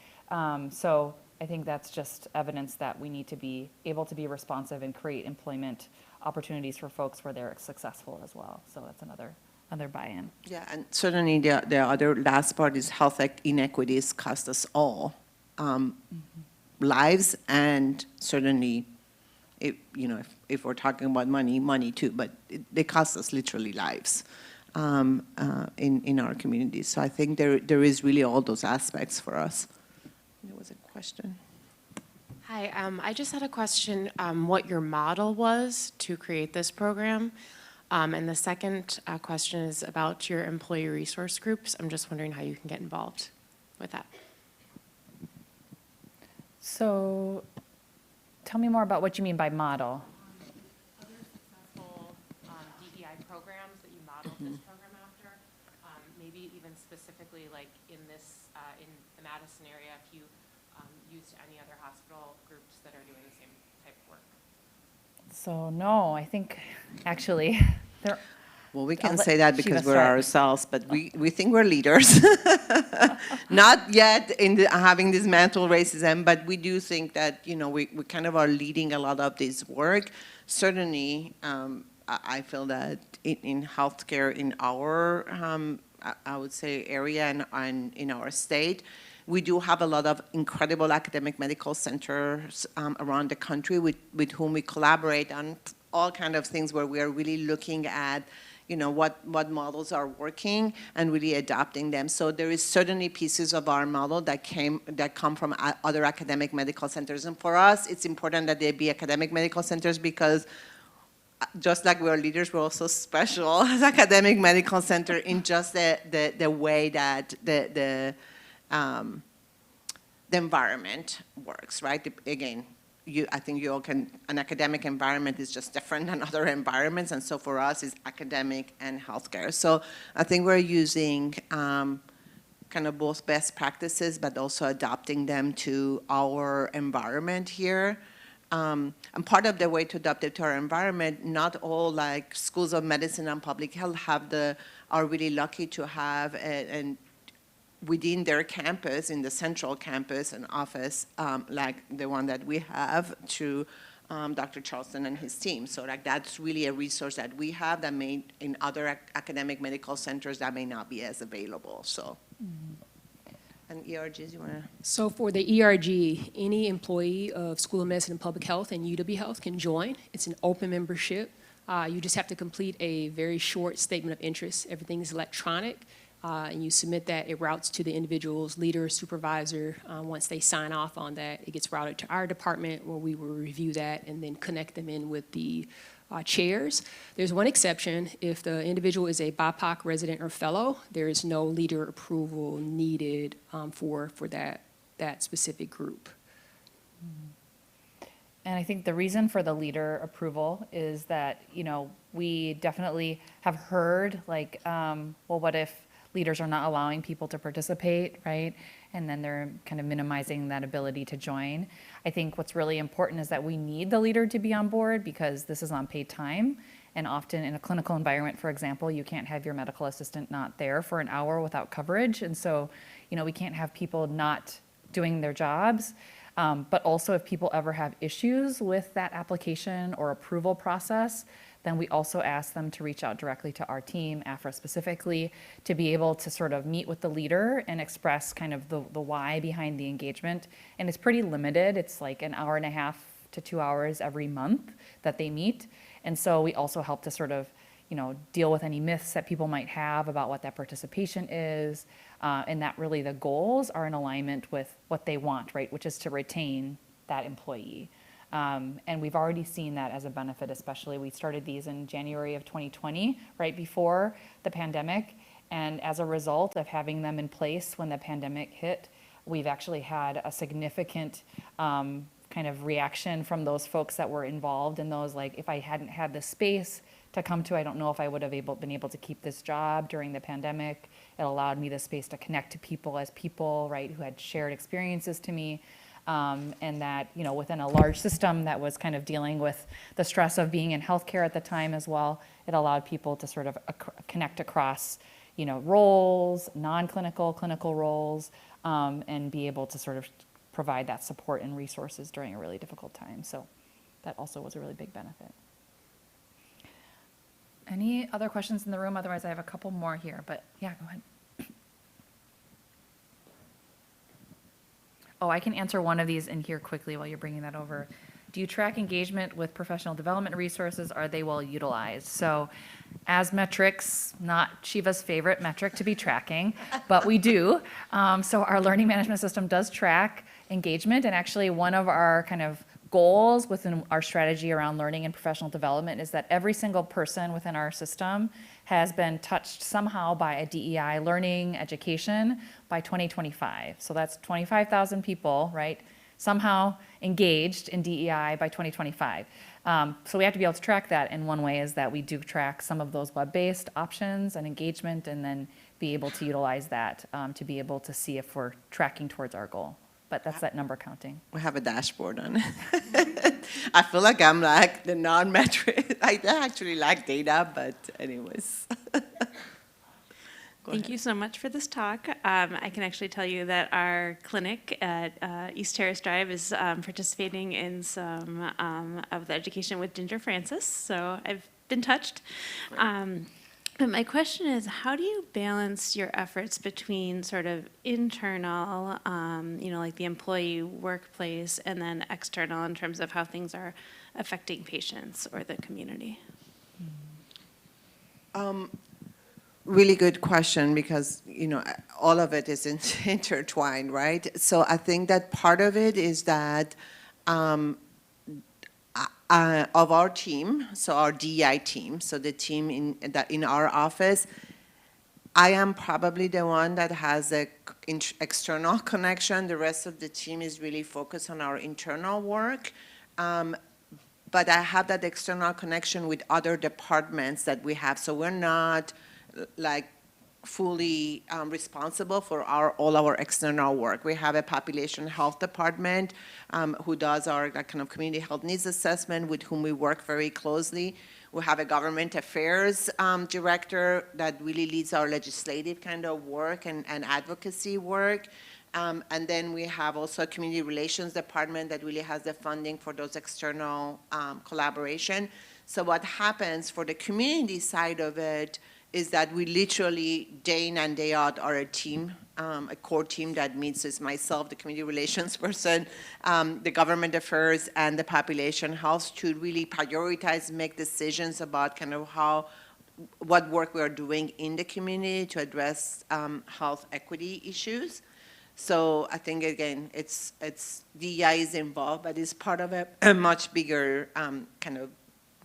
So I think that's just evidence that we need to be able to be responsive and create employment opportunities for folks where they're successful as well. So that's another buy-in. Yeah, and certainly the other last part is health inequities cost us all lives, and certainly, if we're talking about money too, but they cost us literally lives in our communities. So I think there is really all those aspects for us. There was a question. Hi, I just had a question, what your model was to create this program. And the second question is about your employee resource groups. I'm just wondering how you can get involved with that. So tell me more about what you mean by model. Other successful DEI programs that you modeled this program after, maybe even specifically like in this, in the Madison area, if you used any other hospital groups that are doing the same type of work. So no, I think actually there. Well, we I'll can let say that Shiva because we're start. ourselves, but we think we're leaders. Not yet in having this mantle racism, but we do think that, we kind of are leading a lot of this work. Certainly, I feel that in healthcare in our, I would say, area and in our state, we do have a lot of incredible academic medical centers around the country with whom we collaborate on all kind of things where we are really looking at what models are working and really adapting them. So there is certainly pieces of our model that come from other academic medical centers. And for us, it's important that they be academic medical centers because just like we're leaders, we're also special as academic medical center in just the way that the environment works, right? Again, I think you all can, an academic environment is just different than other environments, and so for us, it's academic and healthcare. So I think we're using kind of both best practices, but also adapting them to our environment here. And part of the way to adapt it to our environment, not all like schools of medicine and public health are really lucky to have and within their campus, in the central campus and office, like the one that we have to Dr. Charleston and his team. So like that's really a resource that we have that may, in other academic medical centers, that may not be as available, so. And ERGs, you wanna? So for the ERG, any employee of School of Medicine and Public Health and UW Health can join. It's an open membership. You just have to complete a very short statement of interest. Everything is electronic. And you submit that, it routes to the individual's leader, supervisor. Once they sign off on that, it gets routed to our department where we will review that and then connect them in with the chairs. There's one exception. If the individual is a BIPOC resident or fellow, there is no leader approval needed for that specific group. And I think the reason for the leader approval is that, we definitely have heard like, well, what if leaders are not allowing people to participate, right? And then they're kind of minimizing that ability to join. I think what's really important is that we need the leader to be on board because this is unpaid time. And often in a clinical environment, for example, you can't have your medical assistant not there for an hour without coverage. And so, we can't have people not doing their jobs. But also if people ever have issues with that application or approval process, then we also ask them to reach out directly to our team, AFRA specifically, to be able to sort of meet with the leader and express kind of the why behind the engagement. And it's pretty limited. It's like an hour and a half to 2 hours every month that they meet. And so we also help to sort of, deal with any myths that people might have about what that participation is, and that really the goals are in alignment with what they want, right, which is to retain that employee. And we've already seen that as a benefit, especially we started these in January of 2020, right before the pandemic. And as a result of having them in place when the pandemic hit, we've actually had a significant kind of reaction from those folks that were involved in those, like, if I hadn't had the space to come to, I don't know if I would have been able to keep this job during the pandemic. It allowed me the space to connect to people as people, right, who had shared experiences to me. And that, within a large system that was kind of dealing with the stress of being in healthcare at the time as well, it allowed people to sort of connect across, roles, non-clinical, clinical roles, and be able to sort of provide that support and resources during a really difficult time. So that also was a really big benefit. Any other questions in the room? Otherwise, I have a couple more here, but yeah, go ahead. Oh, I can answer one of these in here quickly while you're bringing that over. Do you track engagement with professional development resources? Are they well utilized? So as metrics, not Shiva's favorite metric to be tracking, but we do. So our learning management system does track engagement, and actually one of our kind of goals within our strategy around learning and professional development is that every single person within our system has been touched somehow by a DEI learning education by 2025. So that's 25,000 people, right? somehow engaged in DEI by 2025. So we have to be able to track that, and one way is that we do track some of those web-based options and engagement, and then be able to utilize that to be able to see if we're tracking towards our goal. But that's that number counting. We have a dashboard on it. I feel like I'm like the non-metric. I actually like data, but anyways. Thank you so much for this talk. I can actually tell you that our clinic at East Terrace Drive is participating in some of the education with Ginger Francis, so I've been touched. But my question is, how do you balance your efforts between sort of internal, like the employee workplace, and then external in terms of how things are affecting patients or the community? Really good question, because all of it is intertwined, right? So I think that part of it is that of our team, so our DEI team, so the team in our office, I am probably the one that has a external connection. The rest of the team is really focused on our internal work. But I have that external connection with other departments that we have. So we're not like fully responsible for all our external work. We have a population health department who does our kind of community health needs assessment, with whom we work very closely. We have a government affairs director that really leads our legislative kind of work and advocacy work. And then we have also a community relations department that really has the funding for those external collaboration. So what happens for the community side of it is that we literally, day in and day out, are a team, a core team that meets with myself, the community relations person, the government affairs, and the population health, to really prioritize, make decisions about kind of what work we are doing in the community to address health equity issues. So I think, again, it's DEI is involved, but it's part of a much bigger kind of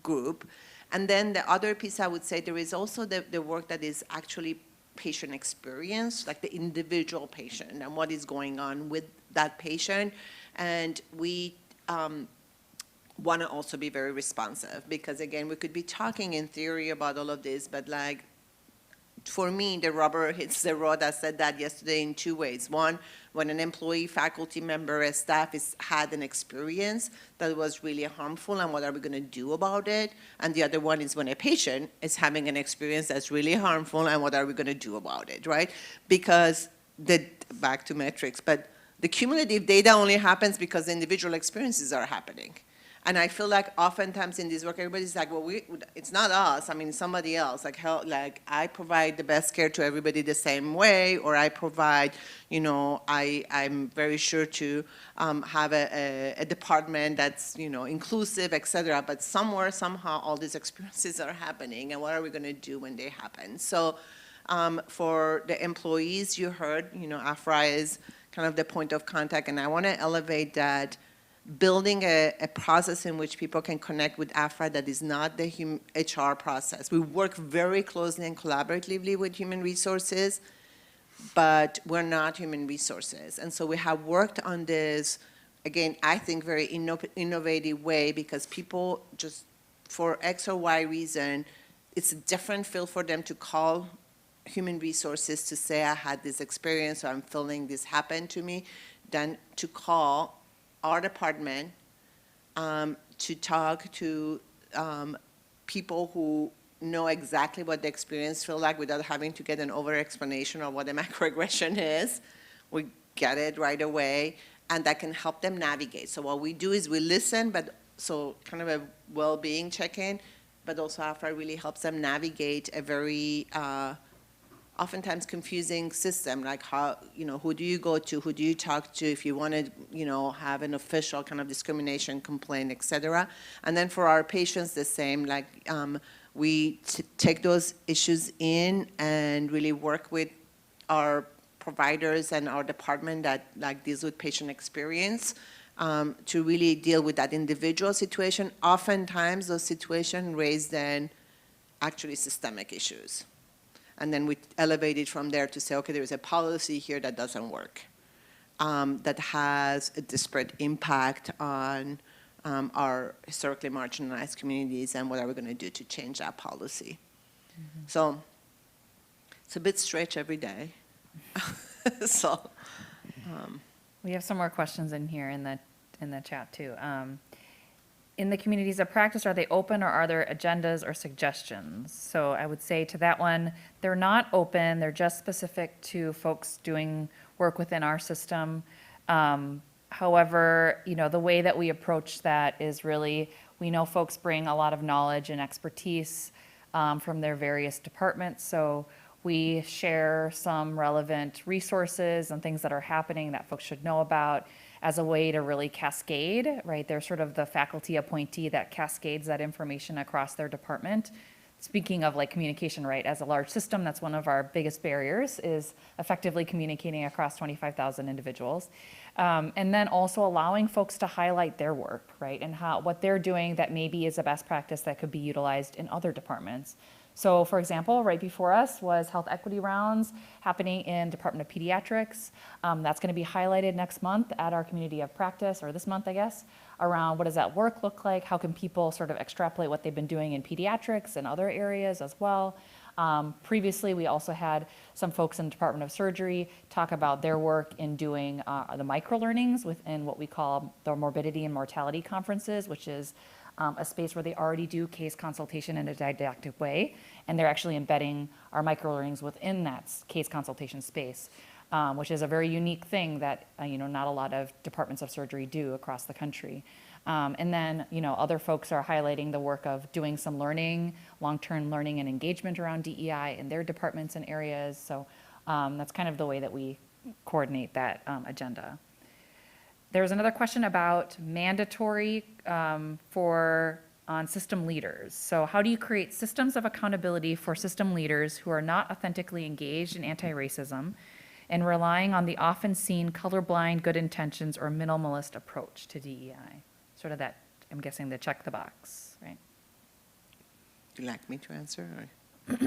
group. And then the other piece, I would say, there is also the work that is actually patient experience, like the individual patient and what is going on with that patient. And we want to also be very responsive, because, again, we could be talking in theory about all of this, but like, for me, the rubber hits the road. I said that yesterday in two ways. One, when an employee, faculty member, or staff had an experience that was really harmful, and what are we going to do about it? And the other one is when a patient is having an experience that's really harmful, and what are we going to do about it, right? Because back to metrics, but the cumulative data only happens because the individual experiences are happening. And I feel like oftentimes in this work, everybody's like, well, it's not us. I mean, somebody else. Like I provide the best care to everybody the same way, or I provide, I'm very sure to have a department that's, inclusive, et cetera. But somewhere, somehow, all these experiences are happening, and what are we going to do when they happen? So for the employees, you heard, AFRA is kind of the point of contact, and I want to elevate that. Building a process in which people can connect with AFRA that is not the HR process. We work very closely and collaboratively with human resources, but we're not human resources. And so we have worked on this, again, I think very innovative way, because people just, for X or Y reason, it's a different feel for them to call human resources to say, I had this experience, or I'm feeling this happened to me, than to call our department to talk to people who know exactly what the experience feels like without having to get an over-explanation of what a microaggression is. We get it right away, and that can help them navigate. So what we do is we listen, but so kind of a well-being check-in, but also AFRA really helps them navigate a very oftentimes confusing system, like how, who do you go to, who do you talk to if you want to, have an official kind of discrimination complaint, et cetera. And then for our patients, the same, like we take those issues in and really work with our providers and our department that deals with patient experience to really deal with that individual situation. Oftentimes those situations raise then actually systemic issues. And then we elevate it from there to say, okay, there's a policy here that doesn't work. that has a disparate impact on our historically marginalized communities, and what are we going to do to change that policy. So it's a bit stretch every day. So We have some more questions in here in the chat too. In the communities of practice, are they open or are there agendas or suggestions? So I would say to that one, they're not open, they're just specific to folks doing work within our system. However, the way that we approach that is really, we know folks bring a lot of knowledge and expertise from their various departments. So we share some relevant resources and things that are happening that folks should know about as a way to really cascade, right? They're sort of the faculty appointee that cascades that information across their department. Speaking of like communication, right, as a large system, that's one of our biggest barriers, is effectively communicating across 25,000 individuals. And then also allowing folks to highlight their work, right, and what they're doing that maybe is a best practice that could be utilized in other departments. So for example, right before us was health equity rounds happening in Department of Pediatrics. That's going to be highlighted next month at our community of practice, or this month, I guess, around what does that work look like? How can people sort of extrapolate what they've been doing in pediatrics and other areas as well? Previously, we also had some folks in the Department of Surgery talk about their work in doing the microlearnings within what we call the morbidity and mortality conferences, which is a space where they already do case consultation in a didactic way, and they're actually embedding our microlearnings within that case consultation space, which is a very unique thing that not a lot of departments of surgery do across the country. And then other folks are highlighting the work of doing some learning, long-term learning and engagement around DEI in their departments and areas. So that's kind of the way that we coordinate that agenda. There's another question about mandatory on system leaders. So how do you create systems of accountability for system leaders who are not authentically engaged in anti-racism and relying on the often seen colorblind good intentions or minimalist approach to DEI? Sort of that, I'm guessing, the check the box, right? do you like me to answer? Or?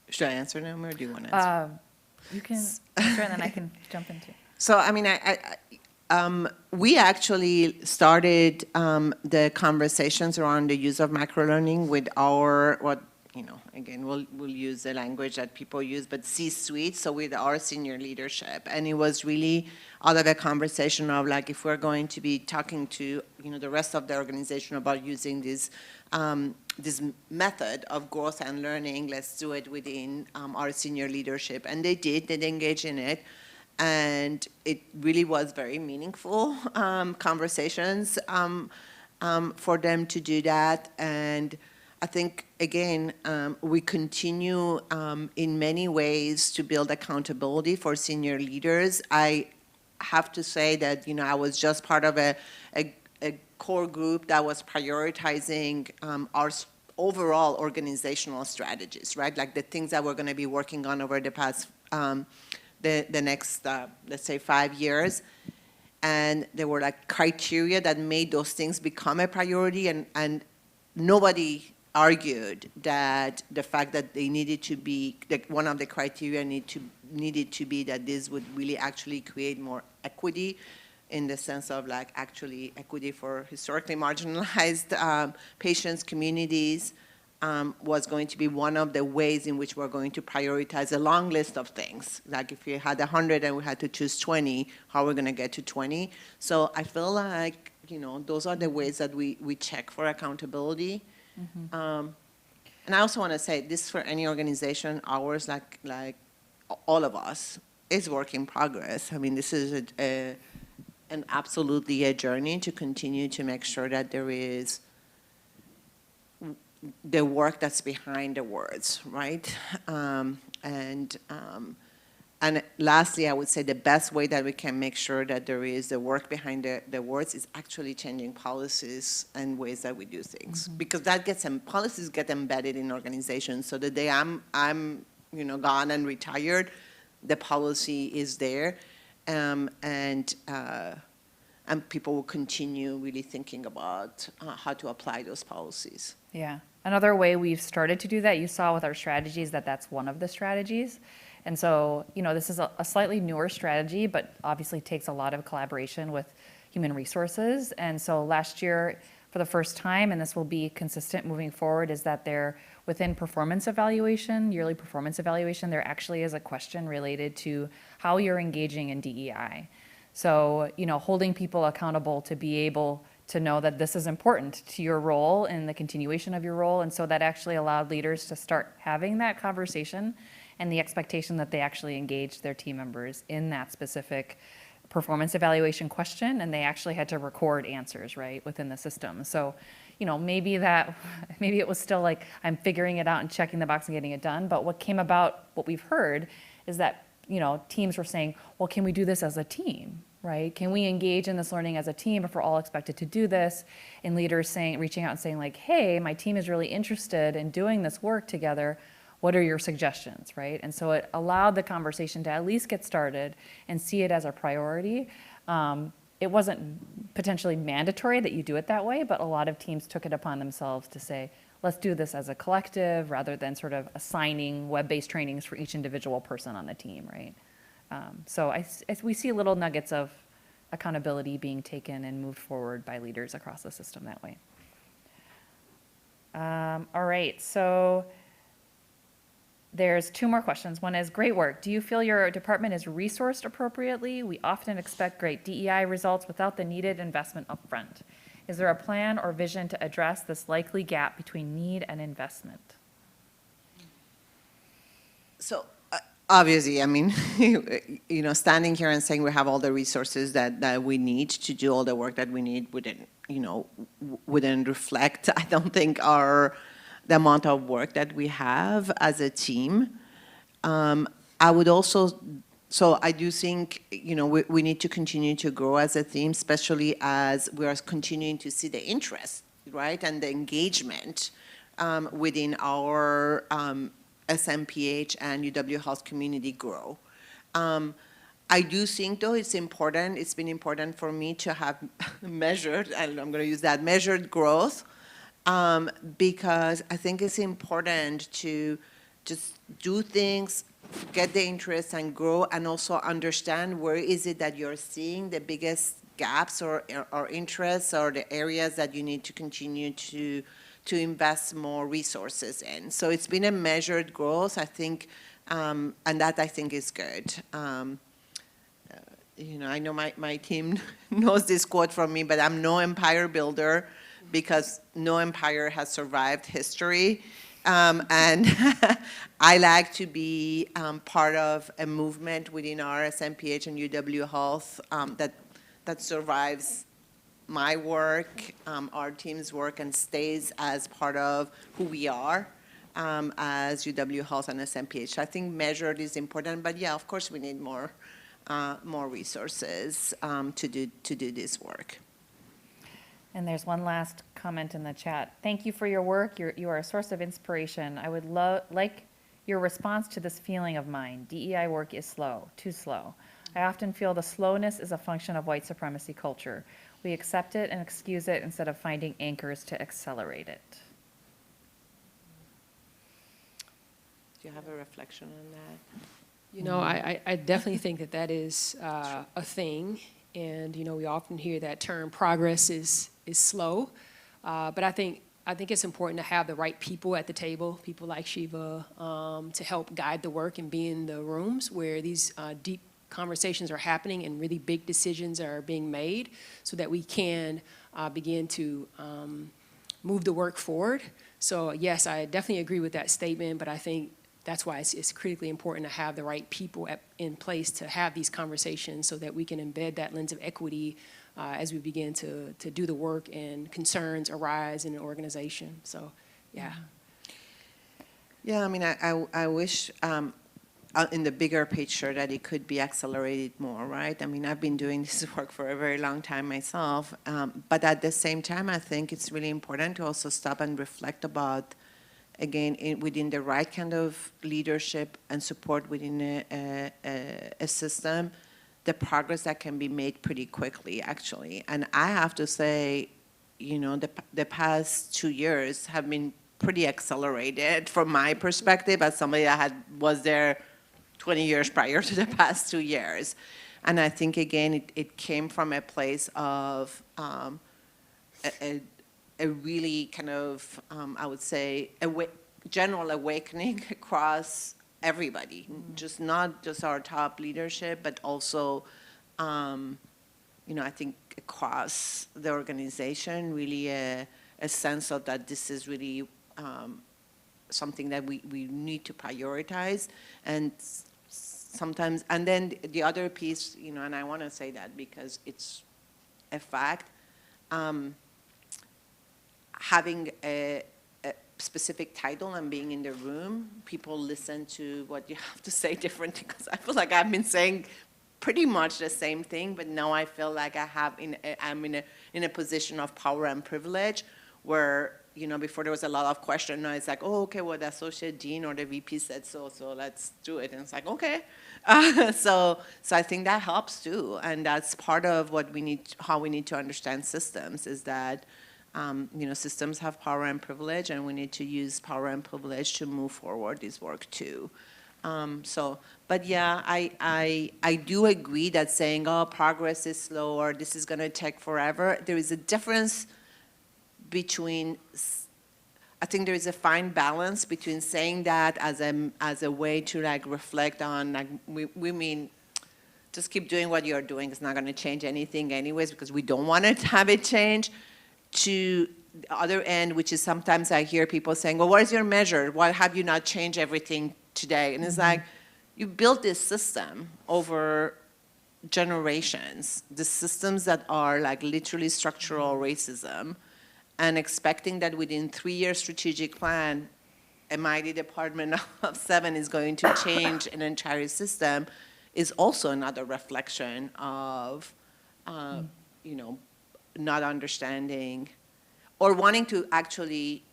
Should I answer now, or do you want to answer? You can answer and then I can jump into. So, I mean, we actually started the conversations around the use of microlearning with our, again, we'll use the language that people use, but C-suite, so with our senior leadership. And it was really out of a conversation of like, if we're going to be talking to, the rest of the organization about using this method of growth and learning, let's do it within our senior leadership. And they did engage in it. And it really was very meaningful conversations for them to do that. And I think, again, we continue in many ways to build accountability for senior leaders. I have to say that, I was just part of a core group that was prioritizing our overall organizational strategies, right? Like the things that we're going to be working on over the past the next, let's say, 5 years. And there were like criteria that made those things become a priority, and nobody argued that the fact that they needed to be, that one of the criteria needed to be that this would really actually create more equity in the sense of like actually equity for historically marginalized patients, communities, was going to be one of the ways in which we're going to prioritize a long list of things. Like if we had 100 and we had to choose 20, how are we going to get to 20? So I feel like, those are the ways that we check for accountability. Mm-hmm. And I also want to say this for any organization, ours, like all of us, is work in progress. I mean, this is an absolutely a journey to continue to make sure that there is the work that's behind the words, right? And lastly, I would say the best way that we can make sure that there is the work behind the words is actually changing policies and ways that we do things. Mm-hmm. Because that policies get embedded in organizations. So the day I'm gone and retired, the policy is there, and people will continue really thinking about how to apply those policies. Yeah. Another way we've started to do that, you saw with our strategies that's one of the strategies, And so, this is a slightly newer strategy, but obviously takes a lot of collaboration with human resources. And so last year, for the first time, and this will be consistent moving forward, is that there, within performance evaluation, yearly performance evaluation, there actually is a question related to how you're engaging in DEI. So, holding people accountable to be able to know that this is important to your role and the continuation of your role. And so that actually allowed leaders to start having that conversation and the expectation that they actually engage their team members in that specific performance evaluation question, and they actually had to record answers, right, within the system. So, maybe it was still like, I'm figuring it out and checking the box and getting it done, but what we've heard is that, teams were saying, well, can we do this as a team, right? Can we engage in this learning as a team if we're all expected to do this? And leaders reaching out and saying like, hey, my team is really interested in doing this work together. What are your suggestions, right? And so it allowed the conversation to at least get started and see it as a priority. It wasn't potentially mandatory that you do it that way, but a lot of teams took it upon themselves to say, let's do this as a collective rather than sort of assigning web-based trainings for each individual person on the team, right? So we see little nuggets of accountability being taken and moved forward by leaders across the system that way. All right, so there's two more questions. One is, great work. Do you feel your department is resourced appropriately? We often expect great DEI results without the needed investment upfront. Is there a plan or vision to address this likely gap between need and investment? So obviously, I mean, standing here and saying we have all the resources that we need to do all the work that we need wouldn't reflect, I don't think, the amount of work that we have as a team. I would also, so I do think, we need to continue to grow as a team, especially as we are continuing to see the interest, right, and the engagement within our SMPH and UW Health community grow. I do think, though, it's been important for me to have measured, and I'm going to use that, measured growth, because I think it's important to just do things, get the interest and grow, and also understand where is it that you're seeing the biggest gaps or interests or the areas that you need to continue to invest more resources in. So it's been a measured growth, I think, and that I think is good. I know my team knows this quote from me, but I'm no empire builder because no empire has survived history. And I like to be part of a movement within our SMPH and UW Health that survives my work, our team's work, and stays as part of who we are as UW Health and SMPH. So I think measured is important, but yeah, of course we need more resources to do this work. And there's one last comment in the chat. Thank you for your work. You are a source of inspiration. I would like your response to this feeling of mine. DEI work is slow, too slow. I often feel the slowness is a function of white supremacy culture. We accept it and excuse it instead of finding anchors to accelerate it. Do you have a reflection on that? I definitely think that is a thing. And, we often hear that term, progress is slow. But I think it's important to have the right people at the table, people like Shiva, to help guide the work and be in the rooms where these deep conversations are happening and really big decisions are being made so that we can begin to move the work forward. So, yes, I definitely agree with that statement, but I think that's why it's critically important to have the right people in place to have these conversations so that we can embed that lens of equity as we begin to do the work and concerns arise in an organization. So, yeah. Yeah, I mean, I wish in the bigger picture that it could be accelerated more, right? I mean, I've been doing this work for a very long time myself, but at the same time, I think it's really important to also stop and reflect about, again, within the right kind of leadership and support within a system, the progress that can be made pretty quickly, actually. And I have to say, the past 2 years have been pretty accelerated from my perspective as somebody that was there 20 years prior to the past 2 years. And I think, again, it came from a place of a really kind of, I would say, general awakening across everybody, just not just our top leadership, but also, I think across the organization, really a sense of that this is really something that we need to prioritize. And sometimes, and then the other piece, and I want to say that because it's a fact, having a specific title and being in the room, people listen to what you have to say differently, because I feel like I've been saying pretty much the same thing, but now I feel like I'm in a position of power and privilege where, before there was a lot of question, now it's like, oh, okay, well, the associate dean or the VP said so let's do it. And it's like, okay. So I think that helps too. And that's part of how we need to understand systems, is that, systems have power and privilege, and we need to use power and privilege to move forward this work too. But yeah, I do agree that saying, oh, progress is slow, or this is going to take forever, there is a difference between, I think there is a fine balance between saying that as a way to reflect on, we mean, just keep doing what you're doing, it's not going to change anything anyways, because we don't want to have it change, to the other end, which is sometimes I hear people saying, well, what is your measure? Why have you not changed everything today? And it's like, you built this system over generations, the systems that are literally structural racism, and expecting that within 3-year strategic plan, a mighty department of 7 is going to change an entire system is also another reflection of, not understanding or wanting to actually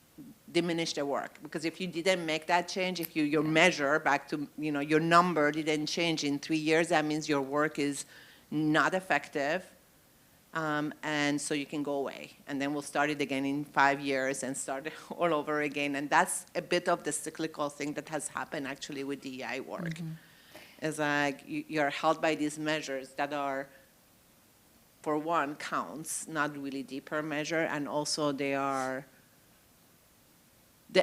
diminish the work. Because if you didn't make that change, if your measure back to, your number didn't change in 3 years, that means your work is not effective. And so you can go away. And then we'll start it again in 5 years and start it all over again. And that's a bit of the cyclical thing that has happened actually with DEI work. It's like you're held by these measures that are, for one, counts, not really deeper measure, and also they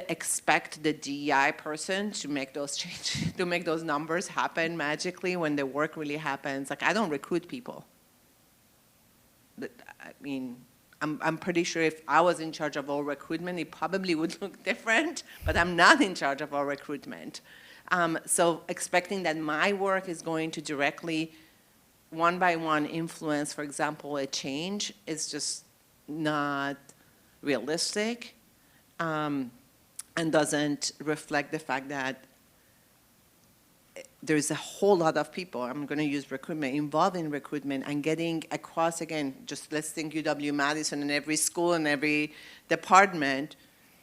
expect the DEI person to make those changes, to make those numbers happen magically when the work really happens. I don't recruit people. I mean, I'm pretty sure if I was in charge of all recruitment, it probably would look different, but I'm not in charge of all recruitment. So expecting that my work is going to directly, one by one, influence, for example, a change is just not realistic, and doesn't reflect the fact that there's a whole lot of people, I'm going to use recruitment, involved in recruitment, and getting across, again, just let's think UW-Madison and every school and every department,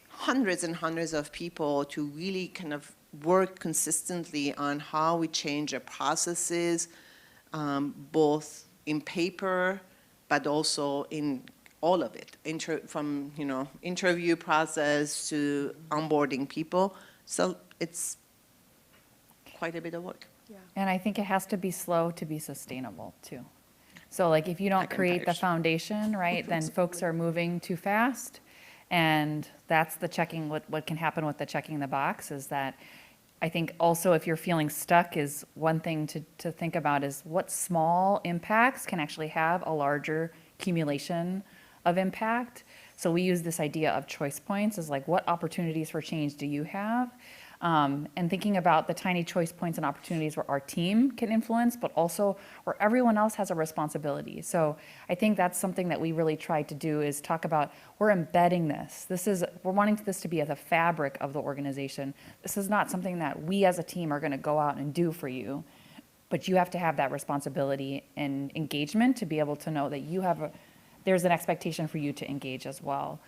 hundreds and hundreds of people to really kind of work consistently on how we change our processes, both in paper, but also in all of it, from interview process to onboarding people. So it's quite a bit of work. And I think it has to be slow to be sustainable too. So if you don't create the foundation, right, then folks are moving too fast. And that's the checking, what can happen with the checking the box is that I think also if you're feeling stuck is one thing to think about is what small impacts can actually have a larger accumulation of impact. So we use this idea of choice points as what opportunities for change do you have? And thinking about the tiny choice points and opportunities where our team can influence, but also where everyone else has a responsibility. So I think that's something that we really try to do is talk about, we're embedding this. We're wanting this to be at the fabric of the organization. This is not something that we as a team are gonna go out and do for you, but you have to have that responsibility and engagement to be able to know that there's an expectation for you to engage as well.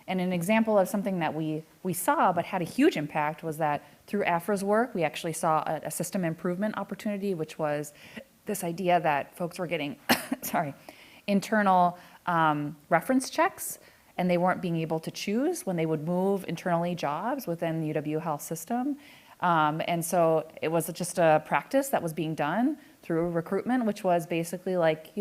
And an example of something that we saw but had a huge impact was that through AFRA's work, we actually saw a system improvement opportunity, which was this idea that folks were getting, internal reference checks, and they weren't being able to choose when they would move internally jobs within the UW Health system. And so it was just a practice that was being done through recruitment, which was basically like,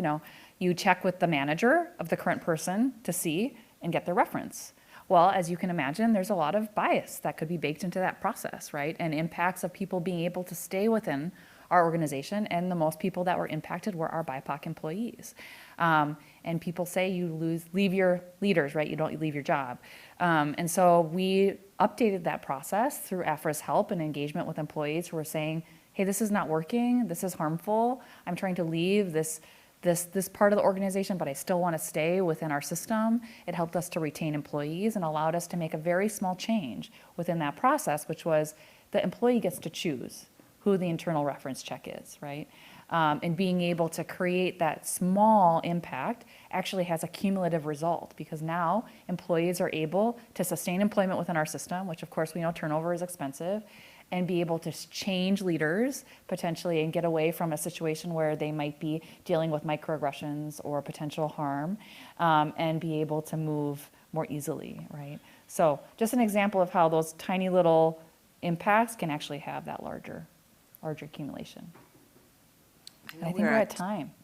you check with the manager of the current person to see and get their reference. Well, as you can imagine, there's a lot of bias that could be baked into that process, right? And impacts of people being able to stay within our organization, and the most people that were impacted were our BIPOC employees. And people say you leave your leaders, right? You don't leave your job. And so we updated that process through AFRA's help and engagement with employees who were saying, hey, this is not working, this is harmful, I'm trying to leave this part of the organization, but I still want to stay within our system. It helped us to retain employees and allowed us to make a very small change within that process, which was the employee gets to choose who the internal reference check is, right? And being able to create that small impact actually has a cumulative result, because now employees are able to sustain employment within our system, which of course we know turnover is expensive, and be able to change leaders potentially and get away from a situation where they might be dealing with microaggressions or potential harm, and be able to move more easily, right? So just an example of how those tiny little impacts can actually have that larger accumulation. I think we're at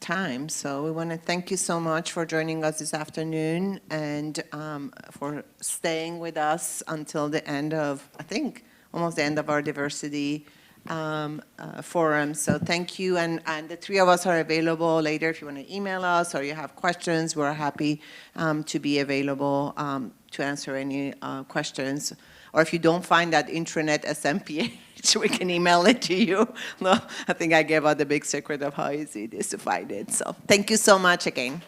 time. So we want to thank you so much for joining us this afternoon and for staying with us until the end of, I think, almost the end of our diversity forum. So thank you, and the three of us are available later if you want to email us or you have questions. We're happy to be available to answer any questions. Or if you don't find that intranet SMPH, we can email it to you. No, I think I gave out the big secret of how easy it is to find it. So thank you so much again.